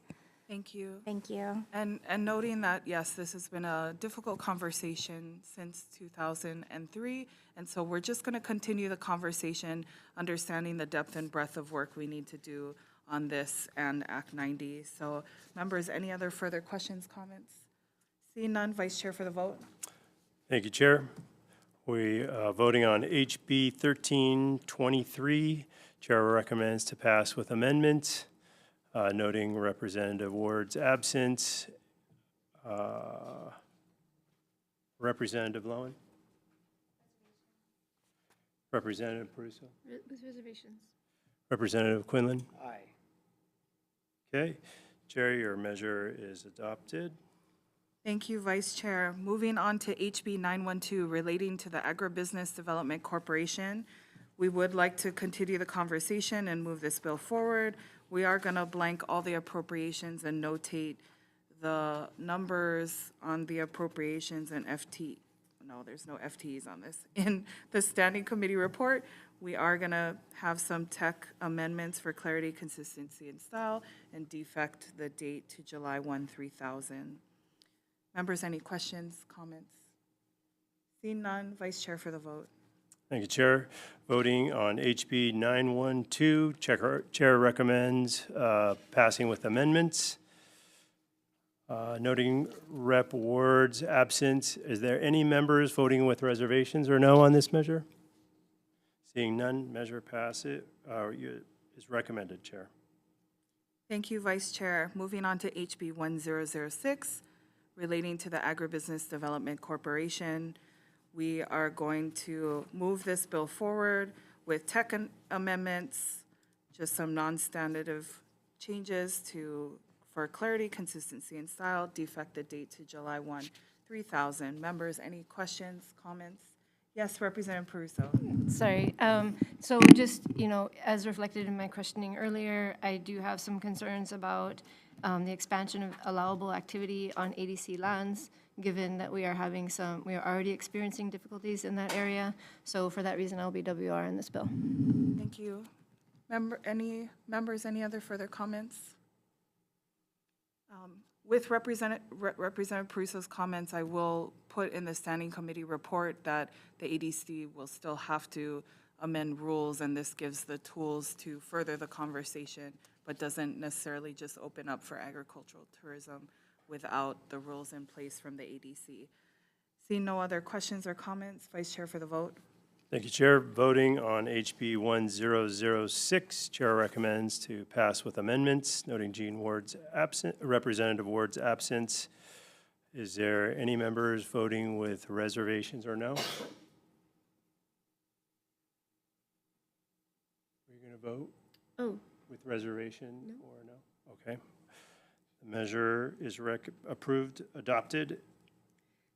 Speaker 1: Thank you.
Speaker 10: Thank you.
Speaker 1: And noting that, yes, this has been a difficult conversation since 2003, and so we're just going to continue the conversation, understanding the depth and breadth of work we need to do on this and Act 90. So, members, any other further questions, comments? Seeing none, Vice Chair for the vote.
Speaker 9: Thank you, Chair. We are voting on HB 1323. Chair recommends to pass with amendments, noting Representative Ward's absence. Representative Lowen? Representative Peruso?
Speaker 12: With reservations.
Speaker 23: Representative Quinlan?
Speaker 2: Aye.
Speaker 23: Okay. Chair, your measure is adopted.
Speaker 1: Thank you, Vice Chair. Moving on to HB 912 relating to the Agribusiness Development Corporation. We would like to continue the conversation and move this bill forward. We are going to blank all the appropriations and notate the numbers on the appropriations and no, there's no FTEs on this. In the Standing Committee report, we are going to have some tech amendments for clarity, consistency, and style, and defect the date to July 1, 2000. Members, any questions, comments? Seeing none, Vice Chair for the vote.
Speaker 23: Thank you, Chair. Voting on HB 912, Chair recommends passing with amendments. Noting Rep. Ward's absence, is there any members voting with reservations or no on this measure? Seeing none, measure passes, is recommended, Chair.
Speaker 1: Thank you, Vice Chair. Moving on to HB 1006, relating to the Agribusiness Development Corporation. We are going to move this bill forward with tech amendments, just some non-standard changes for clarity, consistency, and style, defect the date to July 1, 3000. Members, any questions, comments? Yes, Representative Peruso.
Speaker 12: Sorry. So just, as reflected in my questioning earlier, I do have some concerns about the expansion of allowable activity on ADC lands, given that we are already experiencing difficulties in that area. So for that reason, I'll be WR in this bill.
Speaker 1: Thank you. Any other further comments? With Representative Peruso's comments, I will put in the Standing Committee report that the ADC will still have to amend rules, and this gives the tools to further the conversation, but doesn't necessarily just open up for agricultural tourism without the rules in place from the ADC. Seeing no other questions or comments, Vice Chair for the vote.
Speaker 23: Thank you, Chair. Voting on HB 1006, Chair recommends to pass with amendments, noting Representative Ward's absence. Is there any members voting with reservations or no? Are you going to vote? With reservation or no? Okay. The measure is approved, adopted.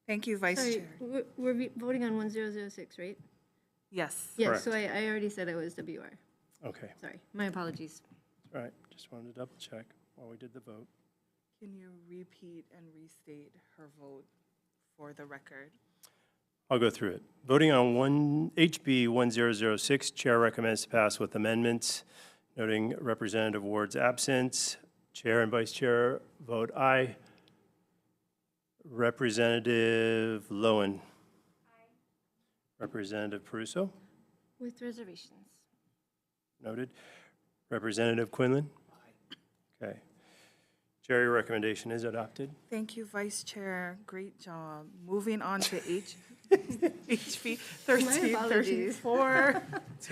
Speaker 1: Thank you, Vice Chair.
Speaker 12: We're voting on 1006, right?
Speaker 1: Yes.
Speaker 12: Yeah,
Speaker 23: Correct.
Speaker 12: so I already said it was WR.
Speaker 23: Okay.
Speaker 12: Sorry, my apologies.
Speaker 23: All right. Just wanted to double check while we did the vote.
Speaker 1: Can you repeat and restate her vote for the record?
Speaker 23: I'll go through it. Voting on HB 1006, Chair recommends to pass with amendments, noting Representative Ward's absence. Chair and Vice Chair vote aye. Representative Lowen. Aye. Representative Peruso.
Speaker 12: With reservations.
Speaker 23: Noted. Representative Quinlan. Aye. Okay. Chair, your recommendation is adopted.
Speaker 1: Thank you, Vice Chair. Great job. Moving on to HB 1334.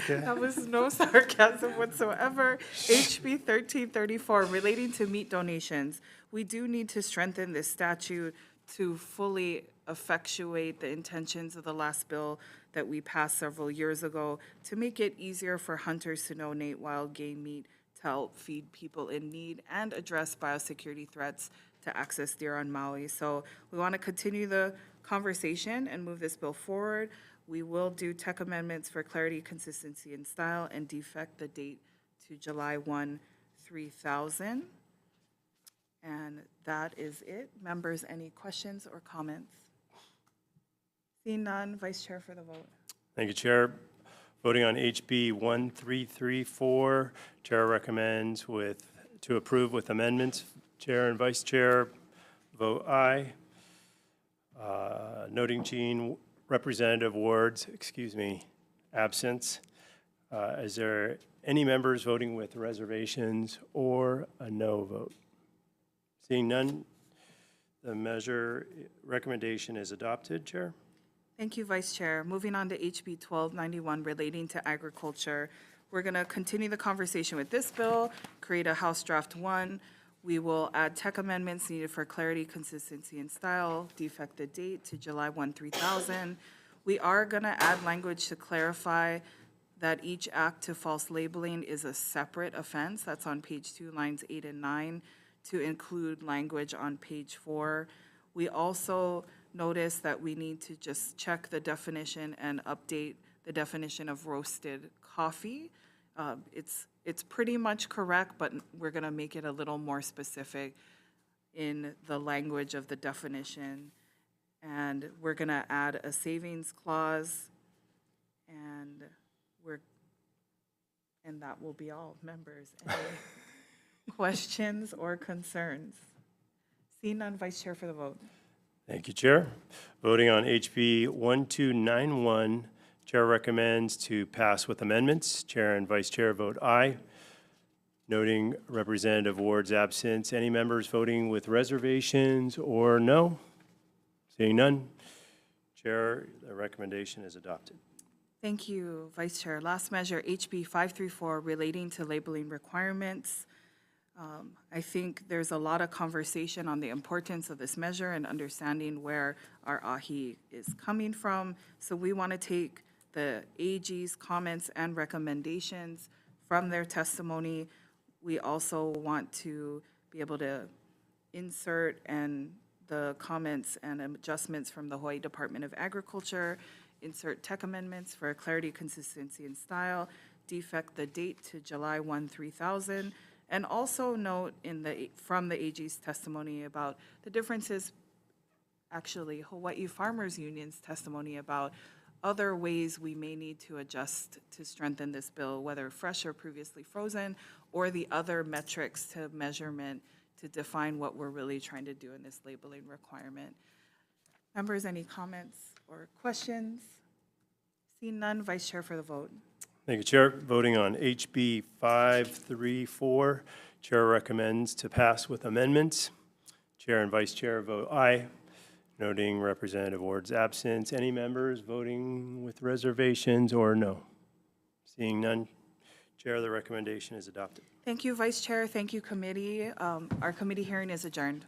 Speaker 23: Okay.
Speaker 1: That was no sarcasm whatsoever. HB 1334, relating to meat donations. We do need to strengthen this statute to fully effectuate the intentions of the last bill that we passed several years ago to make it easier for hunters to donate wild game meat to help feed people in need and address biosecurity threats to access deer on Maui. So we want to continue the conversation and move this bill forward. We will do tech amendments for clarity, consistency, and style, and defect the date to July 1, 3000. And that is it. Members, any questions or comments? Seeing none, Vice Chair for the vote.
Speaker 23: Thank you, Chair. Voting on HB 1334, Chair recommends to approve with amendments. Chair and Vice Chair vote aye. Noting Representative Ward's, absence. Is there any members voting with reservations or a no vote? Seeing none, the recommendation is adopted, Chair.
Speaker 1: Thank you, Vice Chair. Moving on to HB 1291 relating to agriculture. We're going to continue the conversation with this bill, create a House Draft 1. We will add tech amendments needed for clarity, consistency, and style, defect the date to July 1, 3000. We are going to add language to clarify that each act to false labeling is a separate offense. That's on page 2, lines 8 and 9, to include language on page 4. We also notice that we need to just check the definition and update the definition of roasted coffee. It's pretty much correct, but we're going to make it a little more specific in the language of the definition. And we're going to add a savings clause, and that will be all, members. Any questions or concerns? Seeing none, Vice Chair for the vote.
Speaker 9: Thank you, Chair. Voting on HB 1291, Chair recommends to pass with amendments. Chair and Vice Chair vote aye. Noting Representative Ward's absence, any members voting with reservations or no? Seeing none, Chair, the recommendation is adopted.
Speaker 1: Thank you, Vice Chair. Last measure, HB 534, relating to labeling requirements. I think there's a lot of conversation on the importance of this measure and understanding where our ahi is coming from. So we want to take the AG's comments and recommendations from their testimony. We also want to be able to insert and the comments and adjustments from the Hawaii Department of Agriculture, insert tech amendments for clarity, consistency, and style, defect the date to July 1, 3000, and also note from the AG's testimony about the differences, actually Hawaii Farmers Union's testimony about other ways we may need to adjust to strengthen this bill, whether fresh or previously frozen, or the other metrics to measurement to define what we're really trying to do in this labeling requirement. Members, any comments or questions? Seeing none, Vice Chair for the vote.
Speaker 9: Thank you, Chair. Voting on HB 534, Chair recommends to pass with amendments. Chair and Vice Chair vote aye. Noting Representative Ward's absence, any members voting with reservations or no? Seeing none, Chair, the recommendation is adopted.
Speaker 1: Thank you, Vice Chair. Thank you, committee. Our committee hearing is adjourned.